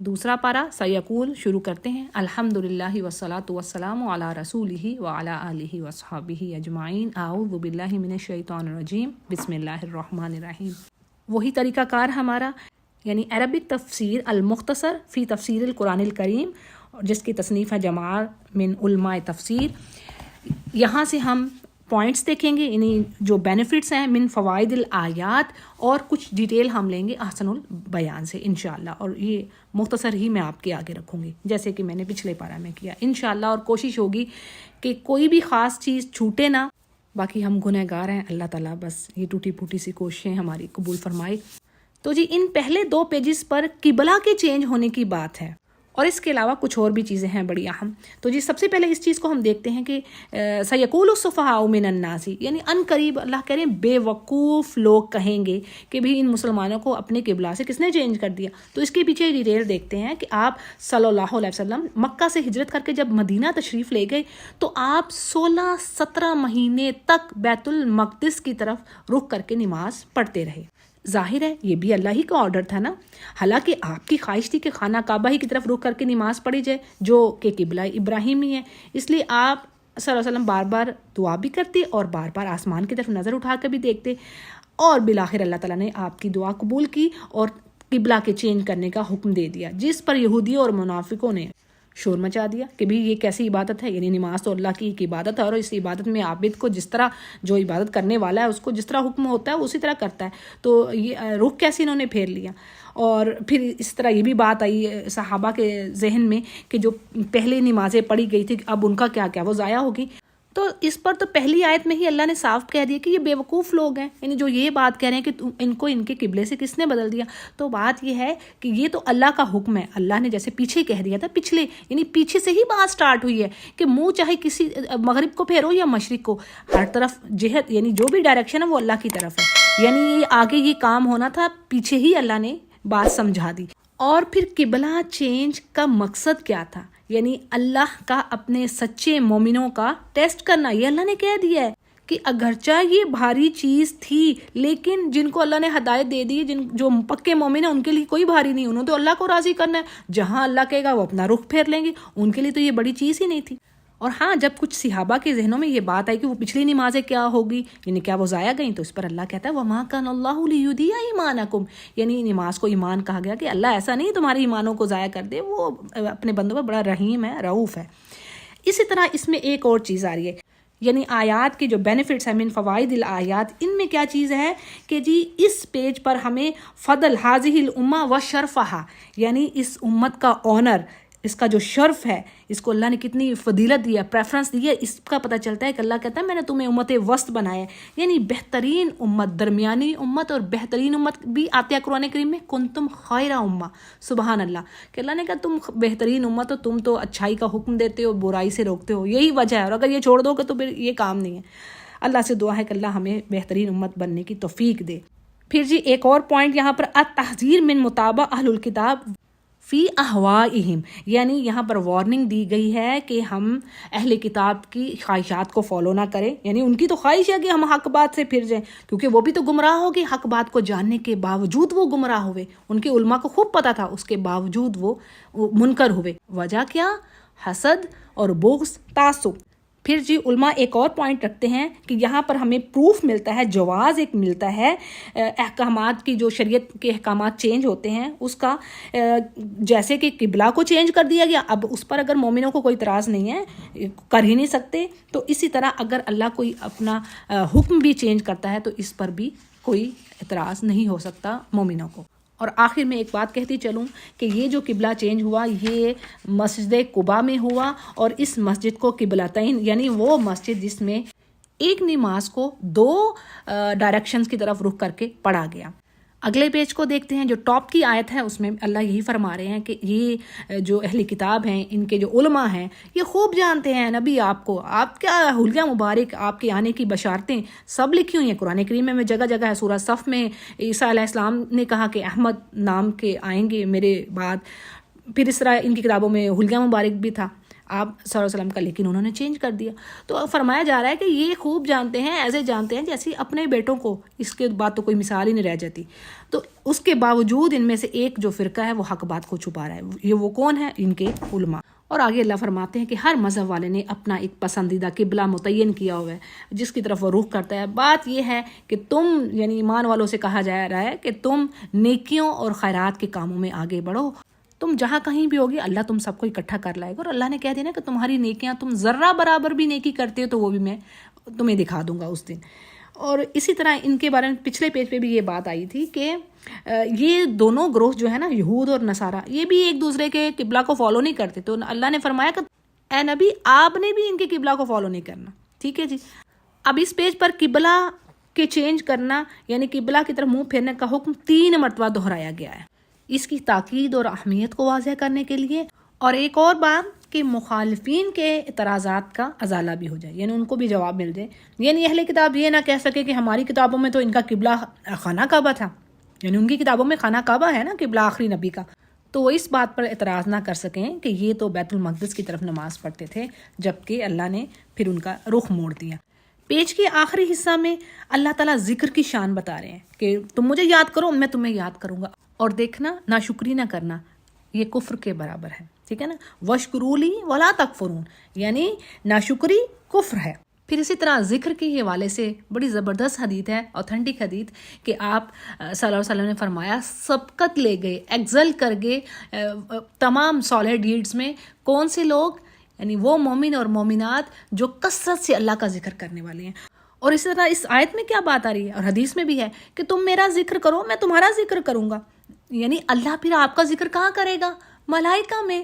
دوسرا پارہ سیقول شروع کرتے ہیں الحمدللہ والصلاۃ والسلام علی رسولہ وعلی آلہ وصحبہ اجمعین اعوذ باللہ من الشیطان الرجیم بسم اللہ الرحمن الرحیم۔ وہی طریقہ کار ہمارا، یعنی عربک تفسیر المختصر فی تفسیر القرآن الکریم، جس کی تصنیف ہے جماعت من علماء تفسیر۔ یہاں سے ہم پوائنٹس دیکھیں گے، یعنی جو بینیفٹس ہیں من فوائد الآیات، اور کچھ ڈیٹیل ہم لیں گے احسن البیان سے انشاءاللہ، اور یہ مختصر ہی میں آپ کے آگے رکھوں گی جیسے کہ میں نے پچھلے پارہ میں کیا انشاءاللہ، اور کوشش ہوگی کہ کوئی بھی خاص چیز چھوٹے نہ۔ باقی ہم گنہگار ہیں، اللہ تعالیٰ بس یہ ٹوٹی پھوٹی سی کوششیں ہماری قبول فرمائے۔ تو جی ان پہلے 2 پیجز پر قبلہ کے چینج ہونے کی بات ہے، اور اس کے علاوہ کچھ اور بھی چیزیں ہیں بڑی اہم۔ تو جی سب سے پہلے اس چیز کو ہم دیکھتے ہیں کہ سیقول السفہاء من الناس، یعنی ان قریب اللہ کہہ رہے ہیں بے وقوف لوگ کہیں گے کہ بھی ان مسلمانوں کو اپنے قبلہ سے کس نے چینج کر دیا۔ تو اس کے پیچھے ڈیٹیل دیکھتے ہیں کہ آپ صلی اللہ علیہ وسلم مکہ سے ہجرت کر کے جب مدینہ تشریف لے گئے تو آپ 16-17 مہینے تک بیت المقدس کی طرف رخ کر کے نماز پڑھتے رہے۔ ظاہر ہے یہ بھی اللہ ہی کا آرڈر تھا نا، حالانکہ آپ کی خواہش تھی کہ خانہ کعبہ ہی کی طرف رخ کر کے نماز پڑھی جائے جو کہ قبلہ ابراہیمی ہے، اس لیے آپ صلی اللہ علیہ وسلم بار بار دعا بھی کرتے اور بار بار آسمان کی طرف نظر اٹھا کر بھی دیکھتے، اور بالآخر اللہ تعالیٰ نے آپ کی دعا قبول کی اور قبلہ کے چینج کرنے کا حکم دے دیا، جس پر یہودیوں اور منافقوں نے شور مچا دیا کہ بھی یہ کیسی عبادت ہے، یعنی نماز تو اللہ کی ایک عبادت ہے، اور اس عبادت میں عابد کو جس طرح جو عبادت کرنے والا ہے اس کو جس طرح حکم ہوتا ہے اسی طرح کرتا ہے، تو یہ رخ کیسے انہوں نے پھیر لیا۔ اور پھر اس طرح یہ بھی بات آئی صحابہ کے ذہن میں کہ جو پہلے نمازیں پڑھی گئی تھی اب ان کا کیا وہ ضائع ہوگی۔ تو اس پر تو پہلی آیت میں ہی اللہ نے صاف کہہ دیا کہ یہ بے وقوف لوگ ہیں، یعنی جو یہ بات کہہ رہے ہیں کہ ان کو ان کے قبلے سے کس نے بدل دیا۔ تو بات یہ ہے کہ یہ تو اللہ کا حکم ہے، اللہ نے جیسے پیچھے کہہ دیا تھا، یعنی پیچھے سے ہی بات سٹارٹ ہوئی ہے کہ منہ چاہے کسی مغرب کو پھیرو یا مشرق کو، ہر طرف جہت یعنی جو بھی ڈائریکشن ہے وہ اللہ کی طرف ہے، یعنی یہ آگے یہ کام ہونا تھا، پیچھے ہی اللہ نے بات سمجھا دی۔ اور پھر قبلہ چینج کا مقصد کیا تھا، یعنی اللہ کا اپنے سچے مومنوں کا ٹیسٹ کرنا۔ یہ اللہ نے کہہ دیا ہے کہ اگرچہ یہ بھاری چیز تھی لیکن جن کو اللہ نے ہدایت دے دی، جو پکے مومن ہیں ان کے لیے کوئی بھاری نہیں، انہوں تو اللہ کو راضی کرنا ہے، جہاں اللہ کہے گا وہ اپنا رخ پھیر لیں گے، ان کے لیے تو یہ بڑی چیز ہی نہیں تھی۔ اور ہاں جب کچھ صحابہ کے ذہنوں میں یہ بات آئی کہ وہ پچھلی نمازیں کیا ہوگی، یعنی کیا وہ ضائع گئیں، تو اس پر اللہ کہتا ہے وَمَا كَانَ اللَّهُ لِيُضِيعَ ایمانکم، یعنی نماز کو ایمان کہا گیا کہ اللہ ایسا نہیں تمہارے ایمانوں کو ضائع کر دے، وہ اپنے بندوں پر بڑا رحیم ہے، رؤوف ہے۔ اسی طرح اس میں ایک اور چیز آ رہی ہے، یعنی آیات کے جو بینیفٹس ہیں من فوائد الآیات، ان میں کیا چیز ہے کہ جی اس پیج پر ہمیں فضل هذه الامہ و شرفہا، یعنی اس امت کا آنر، اس کا جو شرف ہے، اس کو اللہ نے کتنی فضیلت دی ہے، پریفرنس دی ہے، اس کا پتہ چلتا ہے کہ اللہ کہتا ہے میں نے تمہیں امت وسط بنایا ہے، یعنی بہترین امت، درمیانی امت اور بہترین امت بھی آتی ہے قرآن کریم میں، کنتم خیر امہ، سبحان اللہ، کہ اللہ نے کہا تم بہترین امت ہو، تم تو اچھائی کا حکم دیتے ہو، برائی سے روکتے ہو، یہی وجہ ہے، اور اگر یہ چھوڑ دو گے تو پھر یہ کام نہیں ہے۔ اللہ سے دعا ہے کہ اللہ ہمیں بہترین امت بننے کی توفیق دے۔ پھر جی ایک اور پوائنٹ یہاں پر التحذیر من متابع اہل الکتاب فی اہوائہم، یعنی یہاں پر وارننگ دی گئی ہے کہ ہم اہل کتاب کی خواہشات کو فالو نہ کریں، یعنی ان کی تو خواہش ہے کہ ہم حق بات سے پھر جائیں، کیونکہ وہ بھی تو گمراہ ہو گئے، حق بات کو جاننے کے باوجود وہ گمراہ ہوئے، ان کے علماء کو خوب پتہ تھا، اس کے باوجود وہ منکر ہوئے۔ وجہ کیا؟ حسد اور بغض، تعصب۔ پھر جی علماء ایک اور پوائنٹ رکھتے ہیں کہ یہاں پر ہمیں پروف ملتا ہے، جواز ایک ملتا ہے احکامات کی، جو شریعت کے احکامات چینج ہوتے ہیں اس کا، جیسے کہ قبلہ کو چینج کر دیا گیا، اب اس پر اگر مومنوں کو کوئی اعتراض نہیں ہے، کر ہی نہیں سکتے، تو اسی طرح اگر اللہ کوئی اپنا حکم بھی چینج کرتا ہے تو اس پر بھی کوئی اعتراض نہیں ہو سکتا مومنوں کو۔ اور آخر میں ایک بات کہتی چلوں کہ یہ جو قبلہ چینج ہوا یہ مسجد قباء میں ہوا، اور اس مسجد کو قبلتین، یعنی وہ مسجد جس میں ایک نماز کو 2 ڈائریکشنز کی طرف رخ کر کے پڑھا گیا۔ اگلے پیج کو دیکھتے ہیں، جو ٹاپ کی آیت ہے اس میں اللہ یہی فرما رہے ہیں کہ یہ جو اہل کتاب ہیں، ان کے جو علماء ہیں، یہ خوب جانتے ہیں نبی آپ کو، آپ کیا حلیہ مبارک، آپ کے آنے کی بشارتیں سب لکھی ہوئی ہیں قرآن کریم میں، جگہ جگہ ہے۔ سورہ صف میں عیسیٰ علیہ السلام نے کہا کہ احمد نام کے آئیں گے میرے بعد، پھر اس طرح ان کی کتابوں میں حلیہ مبارک بھی تھا۔ آپ صلی اللہ علیہ وسلم کا، لیکن انہوں نے چینج کر دیا. تو فرمایا جا رہا ہے کہ یہ خوب جانتے ہیں، ایسے جانتے ہیں جیسے اپنے بیٹوں کو، اس کے بعد تو کوئی مثال ہی نہیں رہ جاتی. تو اس کے باوجود ان میں سے ایک جو فرقہ ہے وہ حق بات کو چھپا رہا ہے. یہ وہ کون ہے؟ ان کے علماء. اور آگے اللہ فرماتے ہیں کہ ہر مذہب والے نے اپنا ایک پسندیدہ قبلہ متعین کیا ہوا ہے جس کی طرف وہ رخ کرتا ہے. بات یہ ہے کہ تم، یعنی ایمان والوں سے کہا جا رہا ہے کہ تم نیکیوں اور خیرات کے کاموں میں آگے بڑھو. تم جہاں کہیں بھی ہوگی اللہ تم سب کو اکٹھا کر لائے گا. اور اللہ نے کہہ دیا نا کہ تمہاری نیکیاں، تم ذرہ برابر بھی نیکی کرتے ہو تو وہ بھی میں تمہیں دکھا دوں گا اس دن. اور اسی طرح ان کے بارے میں پچھلے پیج پہ بھی یہ بات آئی تھی کہ یہ دونوں گروہ جو ہے نا، یہود اور نصارہ، یہ بھی ایک دوسرے کے قبلہ کو فالو نہیں کرتے. تو اللہ نے فرمایا کہ اے نبی آپ نے بھی ان کے قبلہ کو فالو نہیں کرنا. ٹھیک ہے جی. اب اس پیج پر قبلہ کے چینج کرنا یعنی قبلہ کی طرف منہ پھیرنے کا حکم 3 مرتبہ دہرایا گیا ہے، اس کی تاکید اور اہمیت کو واضح کرنے کے لیے. اور ایک اور بات کہ مخالفین کے اعتراضات کا ازالہ بھی ہو جائے، یعنی ان کو بھی جواب مل جائے. یعنی اہل کتاب یہ نہ کہہ سکے کہ ہماری کتابوں میں تو ان کا قبلہ خانہ کعبہ تھا، یعنی ان کی کتابوں میں خانہ کعبہ ہے نا قبلہ آخری نبی کا، تو وہ اس بات پر اعتراض نہ کر سکیں کہ یہ تو بیت المقدس کی طرف نماز پڑھتے تھے، جبکہ اللہ نے پھر ان کا رخ موڑ دیا. پیج کے آخری حصہ میں اللہ تعالیٰ ذکر کی شان بتا رہے ہیں کہ تم مجھے یاد کرو، میں تمہیں یاد کروں گا. اور دیکھنا، ناشکری نہ کرنا یہ کفر کے برابر ہے. ٹھیک ہے نا. وَاشْكُرُوا لِي وَلَا تَكْفُرُونَ، یعنی ناشکری کفر ہے. پھر اسی طرح ذکر کے حوالے سے بڑی زبردست حدیث ہے، اوتھینٹک حدیث، کہ آپ صلی اللہ علیہ وسلم نے فرمایا سبقت لے گئے، ایکزل کر گئے تمام صالح ڈیڈز میں کون سے لوگ؟ یعنی وہ مومن اور مومنات جو کثرت سے اللہ کا ذکر کرنے والے ہیں. اور اسی طرح اس آیت میں کیا بات آ رہی ہے اور حدیث میں بھی ہے کہ تم میرا ذکر کرو میں تمہارا ذکر کروں گا. یعنی اللہ پھر آپ کا ذکر کہاں کرے گا؟ ملائکہ میں.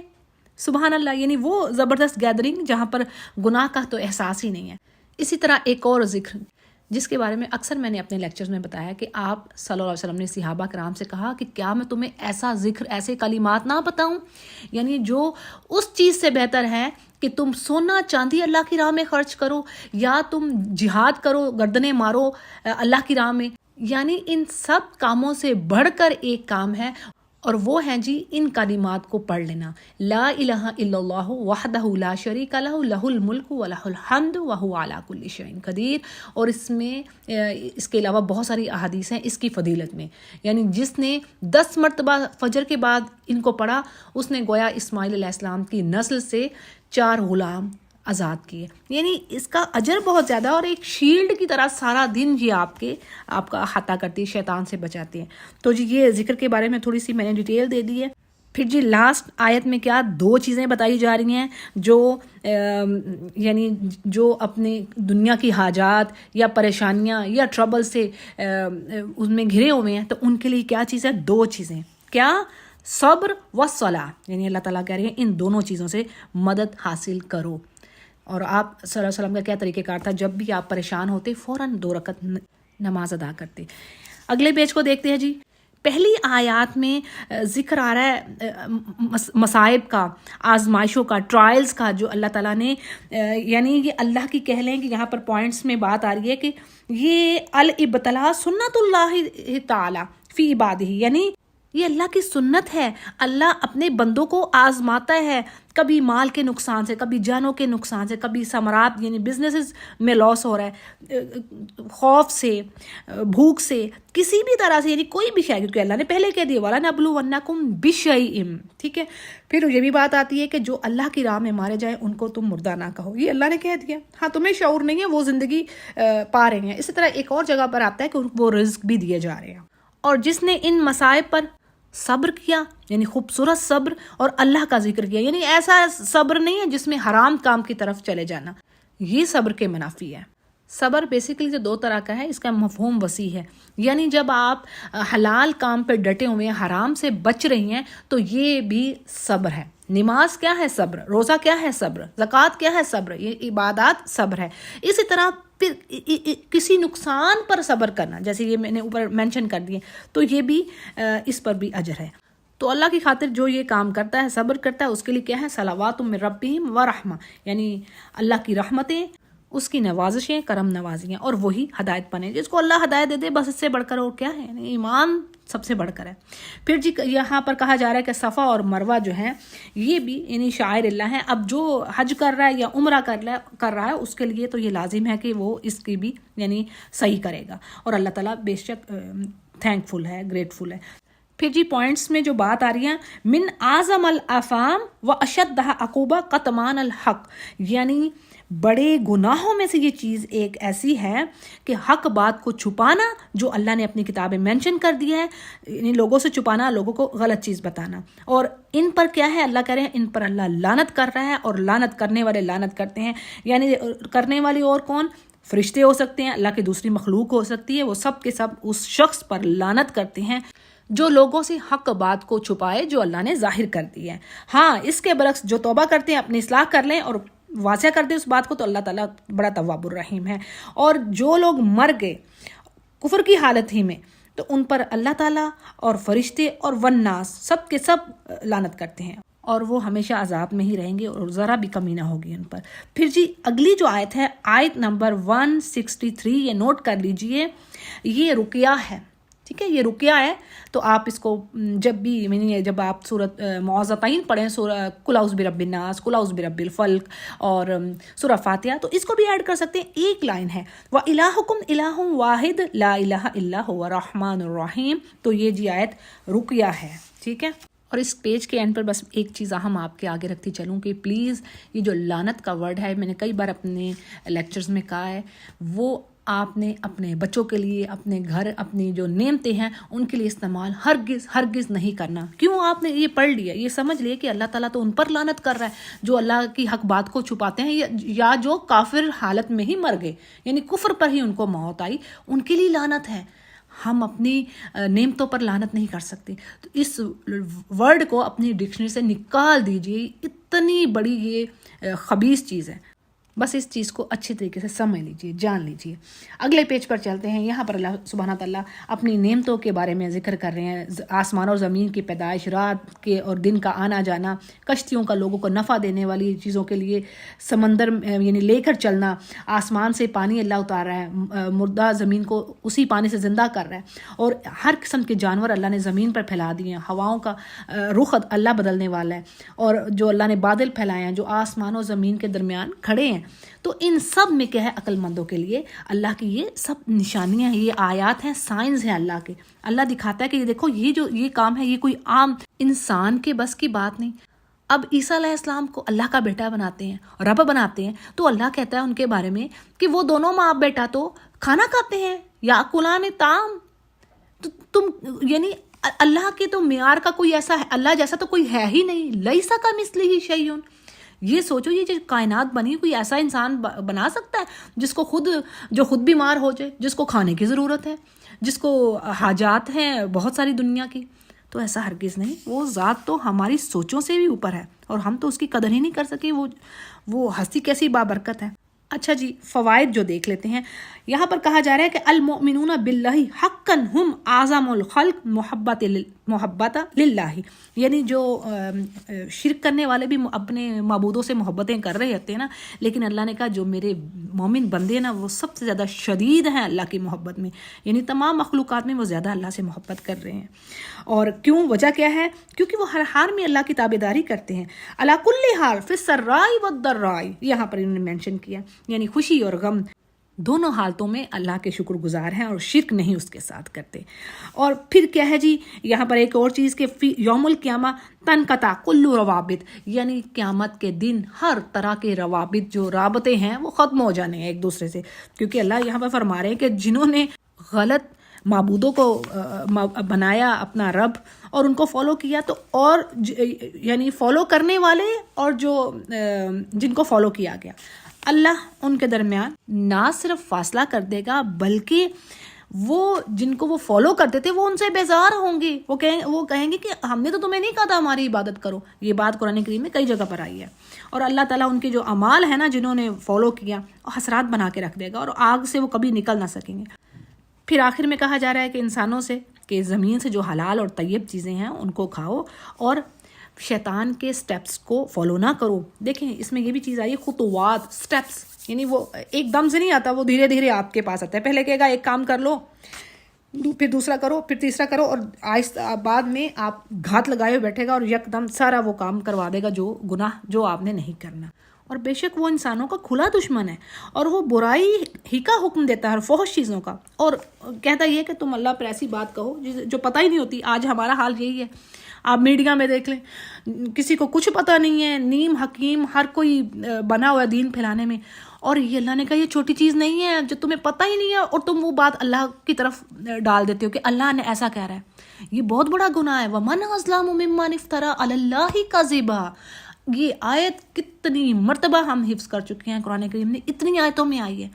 سبحان اللہ. یعنی وہ زبردست گیدرنگ جہاں پر گناہ کا تو احساس ہی نہیں ہے. اسی طرح ایک اور ذکر جس کے بارے میں اکثر میں نے اپنے لیکچرز میں بتایا کہ آپ صلی اللہ علیہ وسلم نے صحابہ کرام سے کہا کہ کیا میں تمہیں ایسا ذکر، ایسے کلمات نہ بتاؤں، یعنی جو اس چیز سے بہتر ہے کہ تم سونا چاندی اللہ کی راہ میں خرچ کرو یا تم جہاد کرو، گردنیں مارو اللہ کی راہ میں. یعنی ان سب کاموں سے بڑھ کر ایک کام ہے اور وہ ہے جی ان کلمات کو پڑھ لینا. لا الہ الا اللہ وحدہ لا شریک لہ لہ الملک ولہ الحمد وہو علی کل شیء قدیر. اور اس میں اس کے علاوہ بہت ساری احادیث ہیں اس کی فضیلت میں. یعنی جس نے 10 مرتبہ فجر کے بعد ان کو پڑھا اس نے گویا اسماعیل علیہ السلام کی نسل سے 4 غلام آزاد کیے. یعنی اس کا اجر بہت زیادہ، اور ایک شیلڈ کی طرح سارا دن یہ آپ کا احاطہ کرتی ہے، شیطان سے بچاتے ہیں. تو جی یہ ذکر کے بارے میں تھوڑی سی میں نے ڈیٹیل دے دی ہے. پھر جی لاسٹ آیت میں کیا 2 چیزیں بتائی جا رہی ہیں جو یعنی جو اپنے دنیا کی حاجات یا پریشانیاں یا ٹربل سے اس میں گھرے ہوئے ہیں، تو ان کے لیے کیا چیز ہے؟ 2 چیزیں. کیا؟ صبر و صلاح. یعنی اللہ تعالیٰ کہہ رہے ہیں ان دونوں چیزوں سے مدد حاصل کرو. اور آپ صلی اللہ علیہ وسلم کا کیا طریقہ کار تھا؟ جب بھی آپ پریشان ہوتے فوراً 2 رکعت نماز ادا کرتے. اگلے پیج کو دیکھتے ہیں جی. پہلی آیات میں ذکر آ رہا ہے مصائب کا، آزمائشوں کا، ٹرائلز کا، جو اللہ تعالیٰ نے یعنی یہ اللہ کی کہہ لیں کہ یہاں پر پوائنٹس میں بات آ رہی ہے کہ یہ الابتلاء سنت اللہ تعالی فی عبادہ، یعنی یہ اللہ کی سنت ہے. اللہ اپنے بندوں کو آزماتا ہے، کبھی مال کے نقصان سے، کبھی جانوں کے نقصان سے، کبھی ثمرات یعنی بزنسز میں لاس ہو رہا ہے، خوف سے، بھوک سے، کسی بھی طرح سے، یعنی کوئی بھی شے، کیونکہ اللہ نے پہلے کہہ دیا وَلَنَبْلُوَنَّكُمْ بِشَيْءٍ. ٹھیک ہے. پھر یہ بھی بات آتی ہے کہ جو اللہ کی راہ میں مارے جائیں ان کو تم مردہ نہ کہو. یہ اللہ نے کہہ دیا. ہاں تمہیں شعور نہیں ہے، وہ زندگی پا رہے ہیں. اسی طرح ایک اور جگہ پر آتا ہے کہ وہ رزق بھی دیے جا رہے ہیں. اور جس نے ان مصائب پر صبر کیا، یعنی خوبصورت صبر، اور اللہ کا ذکر کیا، یعنی ایسا صبر نہیں ہے جس میں حرام کام کی طرف چلے جانا، یہ صبر کے منافی ہے. صبر بیسیکلی جو 2 طرح کا ہے، اس کا مفہوم وسیع ہے. یعنی جب آپ حلال کام پہ ڈٹے ہوئے ہیں، حرام سے بچ رہی ہیں، تو یہ بھی صبر ہے. نماز کیا ہے؟ صبر. روزہ کیا ہے؟ صبر. زکوٰۃ کیا ہے؟ صبر. یہ عبادات صبر ہے. اسی طرح پھر کسی نقصان پر صبر کرنا، جیسے یہ میں نے اوپر مینشن کر دیے، تو یہ بھی اس پر بھی اجر ہے. تو اللہ کی خاطر جو یہ کام کرتا ہے، صبر کرتا ہے، اس کے لیے کیا ہے؟ صلوات من ربہم ورحمہ، یعنی اللہ کی رحمتیں، اس کی نوازشیں، کرم نوازیاں، اور وہی ہدایت پانے. جس کو اللہ ہدایت دے دے بس اس سے بڑھ کر اور کیا ہے. یعنی ایمان سب سے بڑھ کر ہے۔ پھر جی یہاں پر کہا جا رہا ہے کہ صفا اور مروہ جو ہیں یہ بھی یعنی شعائر اللہ ہیں۔ اب جو حج کر رہا ہے یا عمرہ کر رہا ہے اس کے لیے تو یہ لازم ہے کہ وہ اس کی بھی یعنی صحیح کرے گا، اور اللہ تعالیٰ بے شک تھینکفل ہے، گریٹفل ہے۔ پھر جی پوائنٹس میں جو بات آ رہی ہے، من اعظم الافام و اشدہ عقوبہ قطمان الحق، یعنی بڑے گناہوں میں سے یہ چیز ایک ایسی ہے کہ حق بات کو چھپانا، جو اللہ نے اپنی کتابیں مینشن کر دیا ہے، یعنی لوگوں سے چھپانا، لوگوں کو غلط چیز بتانا۔ اور ان پر کیا ہے، اللہ کہہ رہے ہیں ان پر اللہ لعنت کر رہا ہے، اور لعنت کرنے والے لعنت کرتے ہیں، یعنی کرنے والی اور کون؟ فرشتے ہو سکتے ہیں، اللہ کی دوسری مخلوق ہو سکتی ہے، وہ سب کے سب اس شخص پر لعنت کرتے ہیں جو لوگوں سے حق بات کو چھپائے جو اللہ نے ظاہر کر دی ہے۔ ہاں اس کے برعکس جو توبہ کرتے ہیں، اپنی اصلاح کر لیں اور واضح کر دیں اس بات کو، تو اللہ تعالیٰ بڑا تواب الرحیم ہے۔ اور جو لوگ مر گئے کفر کی حالت ہی میں، تو ان پر اللہ تعالیٰ اور فرشتے اور والناس سب کے سب لعنت کرتے ہیں، اور وہ ہمیشہ عذاب میں ہی رہیں گے اور ذرا بھی کمی نہ ہوگی ان پر۔ پھر جی اگلی جو آیت ہے، آیت نمبر 163، یہ نوٹ کر لیجئے، یہ رقیہ ہے، ٹھیک ہے، یہ رقیہ ہے۔ تو آپ اس کو جب آپ سورۃ معوذتین پڑھیں، سورہ قل اعوذ برب الناس، قل اعوذ برب الفلق اور سورہ فاتحہ، تو اس کو بھی ایڈ کر سکتے ہیں۔ ایک لائن ہے وَإِلَٰهُكُمْ إِلَٰهٌ وَاحِدٌ لَا إِلَٰهَ إِلَّا هُوَ الرَّحْمَٰنُ الرَّحِيمُ، تو یہ جی آیت رقیہ ہے، ٹھیک ہے۔ اور اس پیج کے اینڈ پر بس ایک چیز اہم آپ کے آگے رکھتی چلوں کہ پلیز یہ جو لعنت کا ورڈ ہے، میں نے کئی بار اپنے لیکچرز میں کہا ہے، وہ آپ نے اپنے بچوں کے لیے، اپنے گھر، اپنی جو نعمتیں ہیں ان کے لیے استعمال ہرگز نہیں کرنا۔ کیوں؟ آپ نے یہ پڑھ لیا، یہ سمجھ لیا کہ اللہ تعالیٰ تو ان پر لعنت کر رہا ہے جو اللہ کی حق بات کو چھپاتے ہیں، یا جو کافر حالت میں ہی مر گئے، یعنی کفر پر ہی ان کو موت آئی، ان کے لیے لعنت ہے۔ ہم اپنی نعمتوں پر لعنت نہیں کر سکتے، تو اس ورڈ کو اپنی ڈکشنری سے نکال دیجئے، اتنی بڑی یہ خبیث چیز ہے۔ بس اس چیز کو اچھی طریقے سے سمجھ لیجئے، جان لیجئے۔ اگلے پیج پر چلتے ہیں۔ یہاں پر اللہ سبحانہ تعالیٰ اپنی نعمتوں کے بارے میں ذکر کر رہے ہیں، آسمان اور زمین کی پیدائش، رات کے اور دن کا آنا جانا، کشتیوں کا لوگوں کو نفع دینے والی چیزوں کے لیے سمندر یعنی لے کر چلنا، آسمان سے پانی اللہ اتار رہا ہے، مردہ زمین کو اسی پانی سے زندہ کر رہا ہے، اور ہر قسم کے جانور اللہ نے زمین پر پھیلا دیے ہیں، ہواؤں کا رخ اللہ بدلنے والا ہے، اور جو اللہ نے بادل پھیلائے ہیں جو آسمان اور زمین کے درمیان کھڑے ہیں، تو ان سب میں کیا ہے، عقل مندوں کے لیے اللہ کی یہ سب نشانیاں ہیں، یہ آیات ہیں، سائنس ہیں اللہ کے۔ اللہ دکھاتا ہے کہ یہ دیکھو، یہ کام ہے، یہ کوئی عام انسان کے بس کی بات نہیں۔ اب عیسیٰ علیہ السلام کو اللہ کا بیٹا بناتے ہیں، رب بناتے ہیں، تو اللہ کہتا ہے ان کے بارے میں کہ وہ دونوں ماں بیٹا تو کھانا کھاتے ہیں، یاکلان طعام، تو تم یعنی اللہ کے تو معیار کا کوئی ایسا ہے، اللہ جیسا تو کوئی ہے ہی نہیں، لیسا کمثلہ شیء۔ یہ سوچو، یہ جو کائنات بنی، کوئی ایسا انسان بنا سکتا ہے جو خود بیمار ہو جائے، جس کو کھانے کی ضرورت ہے، جس کو حاجات ہیں بہت ساری دنیا کی؟ تو ایسا ہرگز نہیں۔ وہ ذات تو ہماری سوچوں سے بھی اوپر ہے، اور ہم تو اس کی قدر ہی نہیں کر سکے، وہ ہستی کیسی بابرکت ہے۔ اچھا جی، فوائد جو دیکھ لیتے ہیں۔ یہاں پر کہا جا رہا ہے کہ المؤمنون باللہ حقا ہم اعظم الخلق محبت للہ، یعنی جو شرک کرنے والے بھی اپنے معبودوں سے محبتیں کر رہے ہوتے ہیں نا، لیکن اللہ نے کہا جو میرے مومن بندے ہیں نا، وہ سب سے زیادہ شدید ہیں اللہ کی محبت میں، یعنی تمام مخلوقات میں وہ زیادہ اللہ سے محبت کر رہے ہیں۔ اور کیوں؟ وجہ کیا ہے؟ کیونکہ وہ ہر حال میں اللہ کی تابعداری کرتے ہیں، علی کل حال فی السراء والضراء، یہاں پر انہوں نے مینشن کیا، یعنی خوشی اور غم دونوں حالتوں میں اللہ کے شکر گزار ہیں اور شرک نہیں اس کے ساتھ کرتے۔ اور پھر کیا ہے جی، یہاں پر ایک اور چیز کہ فی یوم القیامہ تنقطع کل روابط، یعنی قیامت کے دن ہر طرح کے روابط، جو رابطے ہیں وہ ختم ہو جانے ہیں ایک دوسرے سے، کیونکہ اللہ یہاں پر فرما رہے ہیں کہ جنہوں نے غلط معبودوں کو بنایا اپنا رب اور ان کو فالو کیا، تو اور یعنی فالو کرنے والے اور جو جن کو فالو کیا گیا، اللہ ان کے درمیان نہ صرف فاصلہ کر دے گا، بلکہ وہ جن کو وہ فالو کرتے تھے وہ ان سے بیزار ہوں گے، وہ کہیں گے کہ ہم نے تو تمہیں نہیں کہا تھا ہماری عبادت کرو۔ یہ بات قرآن کریم میں کئی جگہ پر آئی ہے، اور اللہ تعالیٰ ان کے جو اعمال ہیں نا جنہوں نے فالو کیا، حسرات بنا کے رکھ دے گا، اور آگ سے وہ کبھی نکل نہ سکیں گے۔ پھر آخر میں کہا جا رہا ہے کہ انسانوں سے کہ زمین سے جو حلال اور طیب چیزیں ہیں ان کو کھاؤ، اور شیطان کے سٹیپس کو فالو نہ کرو۔ دیکھیں اس میں یہ بھی چیز آئی، خطوات، سٹیپس، یعنی وہ ایک دم سے نہیں آتا، وہ دھیرے دھیرے آپ کے پاس آتا ہے۔ پہلے کہے گا ایک کام کر لو، پھر دوسرا کرو، پھر تیسرا کرو، اور آہستہ بعد میں آپ گھات لگائے ہوئے بیٹھے گا اور یکدم سارا وہ کام کروا دے گا جو گناہ جو آپ نے نہیں کرنا. اور بے شک وہ انسانوں کا کھلا دشمن ہے، اور وہ برائی ہی کا حکم دیتا ہے اور فحش چیزوں کا، اور کہتا یہ کہ تم اللہ پر ایسی بات کہو جو پتہ ہی نہیں ہوتی. آج ہمارا حال یہی ہے. آپ میڈیا میں دیکھ لیں، کسی کو کچھ پتہ نہیں ہے، نیم حکیم ہر کوئی بنا ہوا ہے دین پھیلانے میں. اور یہ اللہ نے کہا یہ چھوٹی چیز نہیں ہے جو تمہیں پتہ ہی نہیں ہے، اور تم وہ بات اللہ کی طرف ڈال دیتے ہو کہ اللہ نے ایسا کہہ رہا ہے. یہ بہت بڑا گناہ ہے. وَمَنْ أَظْلَمُ مِمَّنِ افْتَرَىٰ عَلَى اللَّهِ كَذِبًا. یہ آیت کتنی مرتبہ ہم حفظ کر چکے ہیں، قرآن کریم نے اتنی آیتوں میں آئی ہے.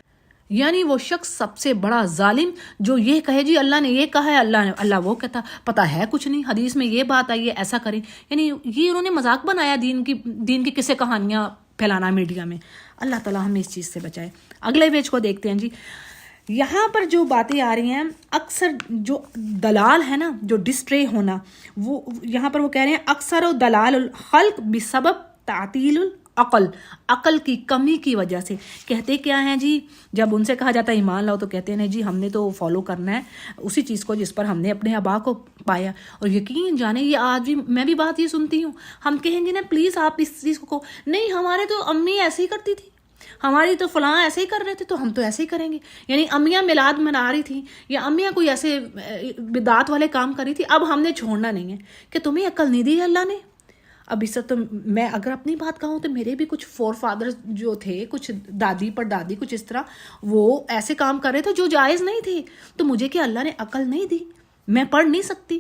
یعنی وہ شخص سب سے بڑا ظالم جو یہ کہے جی اللہ نے یہ کہا ہے، اللہ وہ کہتا پتہ ہے کچھ نہیں، حدیث میں یہ بات آئی ہے ایسا کریں. یعنی یہ انہوں نے مذاق بنایا دین کی قصے کہانیاں پھیلانا میڈیا میں. اللہ تعالیٰ ہمیں اس چیز سے بچائے. اگلے پیج کو دیکھتے ہیں جی. یہاں پر جو باتیں آ رہی ہیں اکثر جو دلال ہے نا، جو ڈسٹرے ہونا، وہ یہاں پر وہ کہہ رہے ہیں اکثر و دلال الخلق بسبب تعطیل العقل، عقل کی کمی کی وجہ سے. کہتے کیا ہیں جی، جب ان سے کہا جاتا ہے ایمان لاؤ تو کہتے ہیں جی ہم نے تو فالو کرنا ہے اسی چیز کو جس پر ہم نے اپنے آبا کو پایا. اور یقین جانے یہ آج بھی میں بھی بات یہ سنتی ہوں، ہم کہیں گے نا پلیز آپ اس چیز کو نہیں، ہمارے تو امی ایسے ہی کرتی تھی، ہماری تو فلاں ایسے ہی کر رہے تھے تو ہم تو ایسے ہی کریں گے. یعنی امیاں میلاد منا رہی تھیں یا امیاں کوئی ایسے بدعات والے کام کر رہی تھی، اب ہم نے چھوڑنا نہیں ہے. کہ تمہیں عقل نہیں دی اللہ نے. اب اس تو میں اگر اپنی بات کہوں تو میرے بھی کچھ فور فادرز جو تھے، کچھ دادی پر دادی کچھ اس طرح وہ ایسے کام کر رہے تھے جو جائز نہیں تھے. تو مجھے کہ اللہ نے عقل نہیں دی، میں پڑھ نہیں سکتی،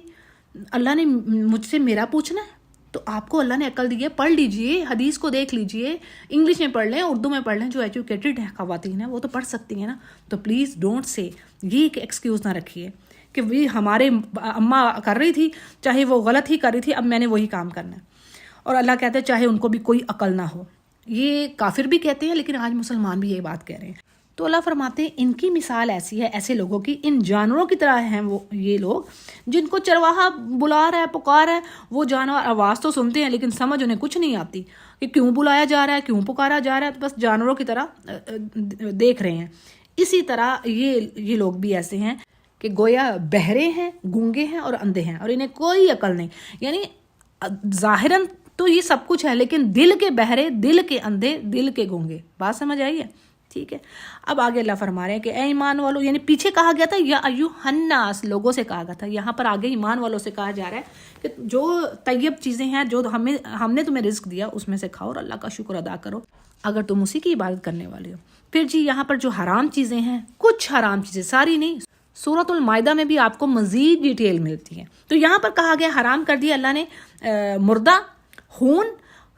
اللہ نے مجھ سے میرا پوچھنا ہے. تو آپ کو اللہ نے عقل دی ہے، پڑھ لیجئے، حدیث کو دیکھ لیجئے، انگلش میں پڑھ لیں، اردو میں پڑھ لیں. جو ایجوکیٹڈ ہیں خواتین ہیں وہ تو پڑھ سکتی ہیں نا. تو پلیز ڈونٹ سے یہ ایک ایکسکیوز نہ رکھیے کہ وہ ہمارے اماں کر رہی تھی، چاہے وہ غلط ہی کر رہی تھی، اب میں نے وہی کام کرنا ہے. اور اللہ کہتے ہیں چاہے ان کو بھی کوئی عقل نہ ہو. یہ کافر بھی کہتے ہیں لیکن آج مسلمان بھی یہ بات کہہ رہے ہیں. تو اللہ فرماتے ہیں ان کی مثال ایسی ہے ایسے لوگوں کی، ان جانوروں کی طرح ہیں وہ یہ لوگ جن کو چرواہا بلا رہا ہے، پکار ہے. وہ جانور آواز تو سنتے ہیں لیکن سمجھ انہیں کچھ نہیں آتی کہ کیوں بلایا جا رہا ہے، کیوں پکارا جا رہا ہے. بس جانوروں کی طرح دیکھ رہے ہیں. اسی طرح یہ لوگ بھی ایسے ہیں کہ گویا بہرے ہیں، گونگے ہیں اور اندھے ہیں، اور انہیں کوئی عقل نہیں. یعنی ظاہراً تو یہ سب کچھ ہے لیکن دل کے بہرے، دل کے اندھے، دل کے گونگے. بات سمجھ آئی ہے؟ ٹھیک ہے. اب آگے اللہ فرما رہے ہیں کہ اے ایمان والو، یعنی پیچھے کہا گیا تھا یا ایھا الناس، لوگوں سے کہا گیا تھا، یہاں پر آگے ایمان والوں سے کہا جا رہا ہے کہ جو طیب چیزیں ہیں جو ہم نے تمہیں رزق دیا اس میں سے کھاؤ اور اللہ کا شکر ادا کرو اگر تم اسی کی عبادت کرنے والے ہو. پھر جی یہاں پر جو حرام چیزیں ہیں، کچھ حرام چیزیں، ساری نہیں، سورۃ المائدہ میں بھی آپ کو مزید ڈیٹیل ملتی ہے. تو یہاں پر کہا گیا حرام کر دیا اللہ نے مردہ، خون،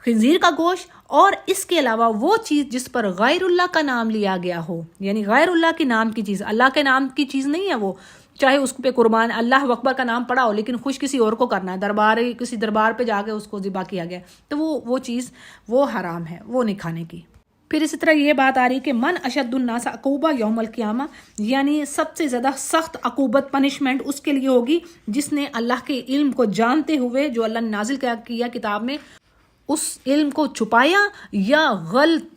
خنزیر کا گوشت، اور اس کے علاوہ وہ چیز جس پر غیر اللہ کا نام لیا گیا ہو. یعنی غیر اللہ کے نام کی چیز، اللہ کے نام کی چیز نہیں ہے وہ. چاہے اس پہ قربان اللہ اکبر کا نام پڑا ہو لیکن خوش کسی اور کو کرنا ہے، کسی دربار پہ جا کے اس کو ذبح کیا گیا، تو وہ چیز وہ حرام ہے، وہ نہیں کھانے کی. پھر اسی طرح یہ بات آ رہی کہ من اشد الناس عقوبہ یوم القیامہ، یعنی سب سے زیادہ سخت عقوبت، پنشمنٹ اس کے لیے ہوگی جس نے اللہ کے علم کو جانتے ہوئے جو اللہ نے نازل کیا کتاب میں اس علم کو چھپایا، یا غلط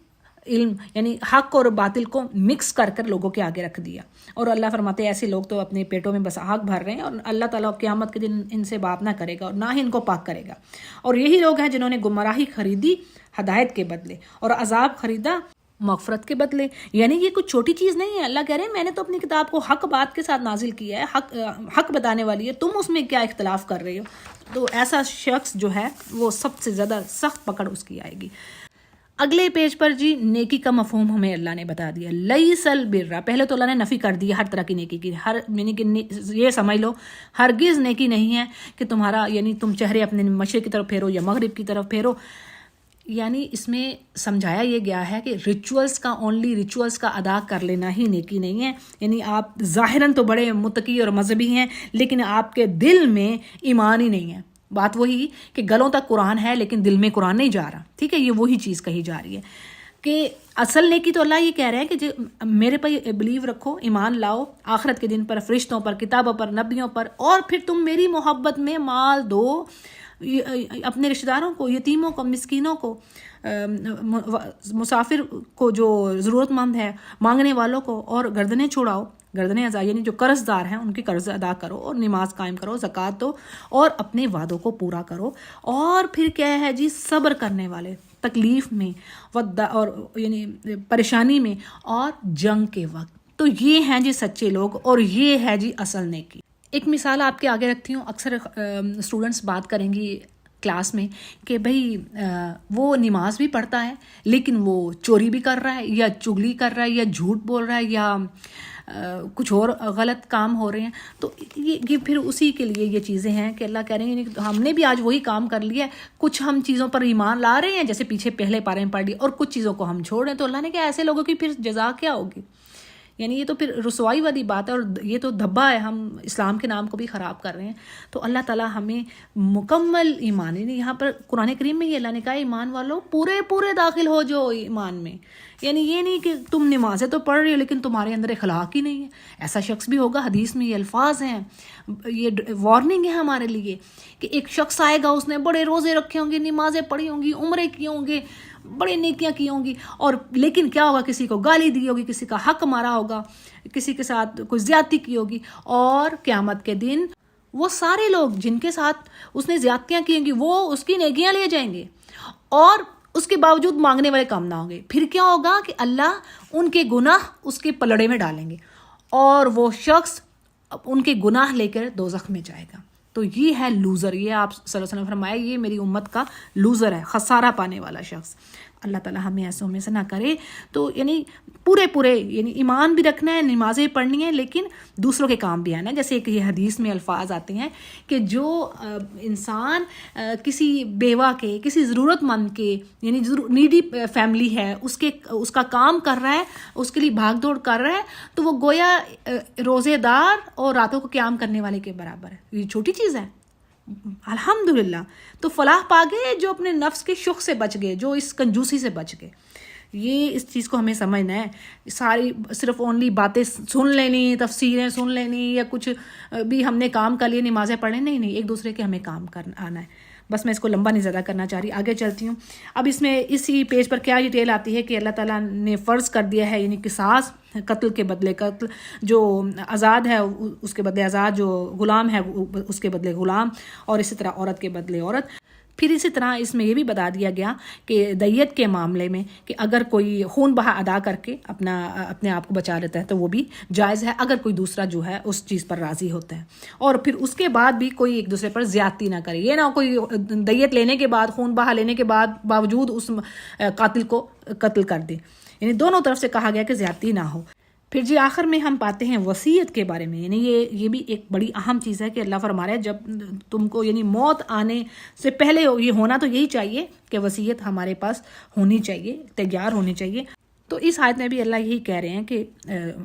علم یعنی حق اور باطل کو مکس کر لوگوں کے آگے رکھ دیا. اور اللہ فرماتے ہیں ایسے لوگ تو اپنے پیٹوں میں بس آگ بھر رہے ہیں، اور اللہ تعالیٰ قیامت کے دن ان سے بات نہ کرے گا اور نہ ہی ان کو پاک کرے گا. اور یہی لوگ ہیں جنہوں نے گمراہی خریدی ہدایت کے بدلے اور عذاب خریدا مغفرت کے بدلے. یعنی یہ کچھ چھوٹی چیز نہیں ہے. اللہ کہہ رہے ہیں میں نے تو اپنی کتاب کو حق بات کے ساتھ نازل کیا ہے، حق بتانے والی ہے، تم اس میں کیا اختلاف کر رہے ہو. تو ایسا شخص جو ہے وہ سب سے زیادہ سخت پکڑ اس کی آئے گی. اگلے پیج پر جی نیکی کا مفہوم ہمیں اللہ نے بتا دیا. لیس البر، پہلے تو اللہ نے نفی کر دی ہر طرح کی نیکی کی. یعنی کہ یہ سمجھ لو ہرگز نیکی نہیں ہے کہ تمہارا یعنی تم چہرے اپنے مشرق کی طرف پھیرو یا مغرب کی طرف پھیرو. یعنی اس میں سمجھایا یہ گیا ہے کہ ریچولز کا ادا کر لینا ہی نیکی نہیں ہے. یعنی آپ ظاہراً تو بڑے متقی اور مذہبی ہیں لیکن آپ کے دل میں ایمان ہی نہیں ہے. بات وہی کہ گلوں تک قرآن ہے لیکن دل میں قرآن نہیں جا رہا. ٹھیک ہے، یہ وہی چیز کہی جا رہی ہے کہ اصل نیکی تو اللہ یہ کہہ رہے ہیں کہ میرے پہ بلیو رکھو، ایمان لاؤ آخرت کے دن پر، فرشتوں پر، کتابوں پر، نبیوں پر، اور پھر تم میری محبت میں مال دو، اپنے رشتہ داروں کو، یتیموں کو، مسکینوں کو، مسافر کو جو ضرورت مند ہے، مانگنے والوں کو، اور گردنیں چھڑاؤ، گردنیں ادا یعنی جو قرض دار ہیں ان کے قرض ادا کرو، اور نماز قائم کرو، زکوٰۃ دو، اور اپنے وعدوں کو پورا کرو. اور پھر کیا ہے جی، صبر کرنے والے تکلیف میں اور یعنی پریشانی میں اور جنگ کے وقت. تو یہ ہیں جی سچے لوگ، اور یہ ہے جی اصل نیکی. ایک مثال آپ کے آگے رکھتی ہوں. اکثر اسٹوڈنٹس بات کریں گی کلاس میں کہ بھئی وہ نماز بھی پڑھتا ہے لیکن وہ چوری بھی کر رہا ہے، یا چغلی کر رہا ہے، یا جھوٹ بول رہا ہے، یا کچھ اور غلط کام ہو رہے ہیں. تو یہ پھر اسی کے لیے یہ چیزیں ہیں کہ اللہ کہہ رہے ہیں ہم نے بھی آج وہی کام کر لیا ہے. کچھ ہم چیزوں پر ایمان لا رہے ہیں جیسے پیچھے پہلے پارے میں پڑھ لی، اور کچھ چیزوں کو ہم چھوڑ رہے ہیں. تو اللہ نے کہا ایسے لوگوں کی پھر جزا کیا ہوگی؟ یعنی یہ تو پھر رسوائی والی بات ہے، اور یہ تو دھبا ہے، ہم اسلام کے نام کو بھی خراب کر رہے ہیں. تو اللہ تعالیٰ ہمیں مکمل ایمان، یعنی یہاں پر قرآن کریم میں یہ اللہ نے کہا ایمان والوں پورے داخل ہو جو ایمان میں. یعنی یہ نہیں کہ تم نمازیں تو پڑھ رہی ہو لیکن تمہارے اندر اخلاق ہی نہیں ہے. ایسا شخص بھی ہوگا. حدیث میں یہ الفاظ ہیں، یہ وارننگ ہے ہمارے لیے کہ ایک شخص آئے گا، اس نے بڑے روزے رکھے ہوں گے، نمازیں پڑھی ہوں گی، عمرے کیے ہوں گے، بڑے نیکیاں کی ہوں گی، اور لیکن کیا ہوگا، کسی کو گالی دی ہوگی، کسی کا حق مارا ہوگا، کسی کے ساتھ کوئی زیادتی کی ہوگی، اور قیامت کے دن وہ سارے لوگ جن کے ساتھ اس نے زیادتیاں کی ہوں گی وہ اس کی نیکیاں لے جائیں گے، اور اس کے باوجود مانگنے والے کام نہ ہوں گے. پھر کیا ہوگا کہ اللہ ان کے گناہ اس کے پلڑے میں ڈالیں گے، اور وہ شخص ان کے گناہ لے کر دوزخ میں جائے گا. تو یہ ہے لوزر. یہ آپ صلی اللہ علیہ وسلم نے فرمایا یہ میری امت کا لوزر ہے، خسارہ پانے والا شخص. اللہ تعالیٰ ہمیں ایسوں میں سے نہ کرے. تو یعنی پورے یعنی ایمان بھی رکھنا ہے، نمازیں پڑھنی ہیں، لیکن دوسروں کے کام بھی آنا ہے. جیسے کہ یہ حدیث میں الفاظ آتے ہیں کہ جو انسان کسی بیوہ کے، کسی ضرورت مند کے، یعنی نیڈی فیملی ہے، اس کا کام کر رہا ہے، اس کے لیے بھاگ دوڑ کر رہا ہے، تو وہ گویا روزے دار اور راتوں کو قیام کرنے والے کے برابر ہے. یہ چھوٹی چیز ہے الحمدللہ. تو فلاح پا گئے جو اپنے نفس کے شخ سے بچ گئے، جو اس کنجوسی سے بچ گئے. یہ اس چیز کو ہمیں سمجھنا ہے. ساری صرف اونلی باتیں سن لینی، تفسیریں سن لینی، یا کچھ بھی ہم نے کام کر لیے، نمازیں پڑھیں، نہیں، ایک دوسرے کے ہمیں کام کرنا آنا ہے. بس میں اس کو لمبا نہیں زیادہ کرنا چاہ رہی، آگے چلتی ہوں. اب اس میں اسی پیج پر کیا ڈیٹیل آتی ہے کہ اللہ تعالیٰ نے فرض کر دیا ہے، یعنی قصاص، قتل کے بدلے قتل، جو آزاد ہے اس کے بدلے آزاد، جو غلام ہے اس کے بدلے غلام، اور اسی طرح عورت کے بدلے عورت. پھر اسی طرح اس میں یہ بھی بتا دیا گیا کہ دیت کے معاملے میں کہ اگر کوئی خون بہا ادا کر کے اپنے آپ کو بچا لیتا ہے تو وہ بھی جائز ہے، اگر کوئی دوسرا جو ہے اس چیز پر راضی ہوتا ہے. اور پھر اس کے بعد بھی کوئی ایک دوسرے پر زیادتی نہ کرے. یہ نہ کوئی دیت لینے کے بعد، خون بہا لینے کے باوجود اس قاتل کو قتل کر دے. یعنی دونوں طرف سے کہا گیا کہ زیادتی نہ ہو. پھر جی آخر میں ہم پاتے ہیں وصیت کے بارے میں. یعنی یہ بھی ایک بڑی اہم چیز ہے کہ اللہ فرما رہا ہے جب تم کو یعنی موت آنے سے پہلے یہ ہونا تو یہی چاہیے کہ وصیت ہمارے پاس ہونی چاہیے، تیار ہونی چاہیے. تو اس آیت میں بھی اللہ یہی کہہ رہے ہیں کہ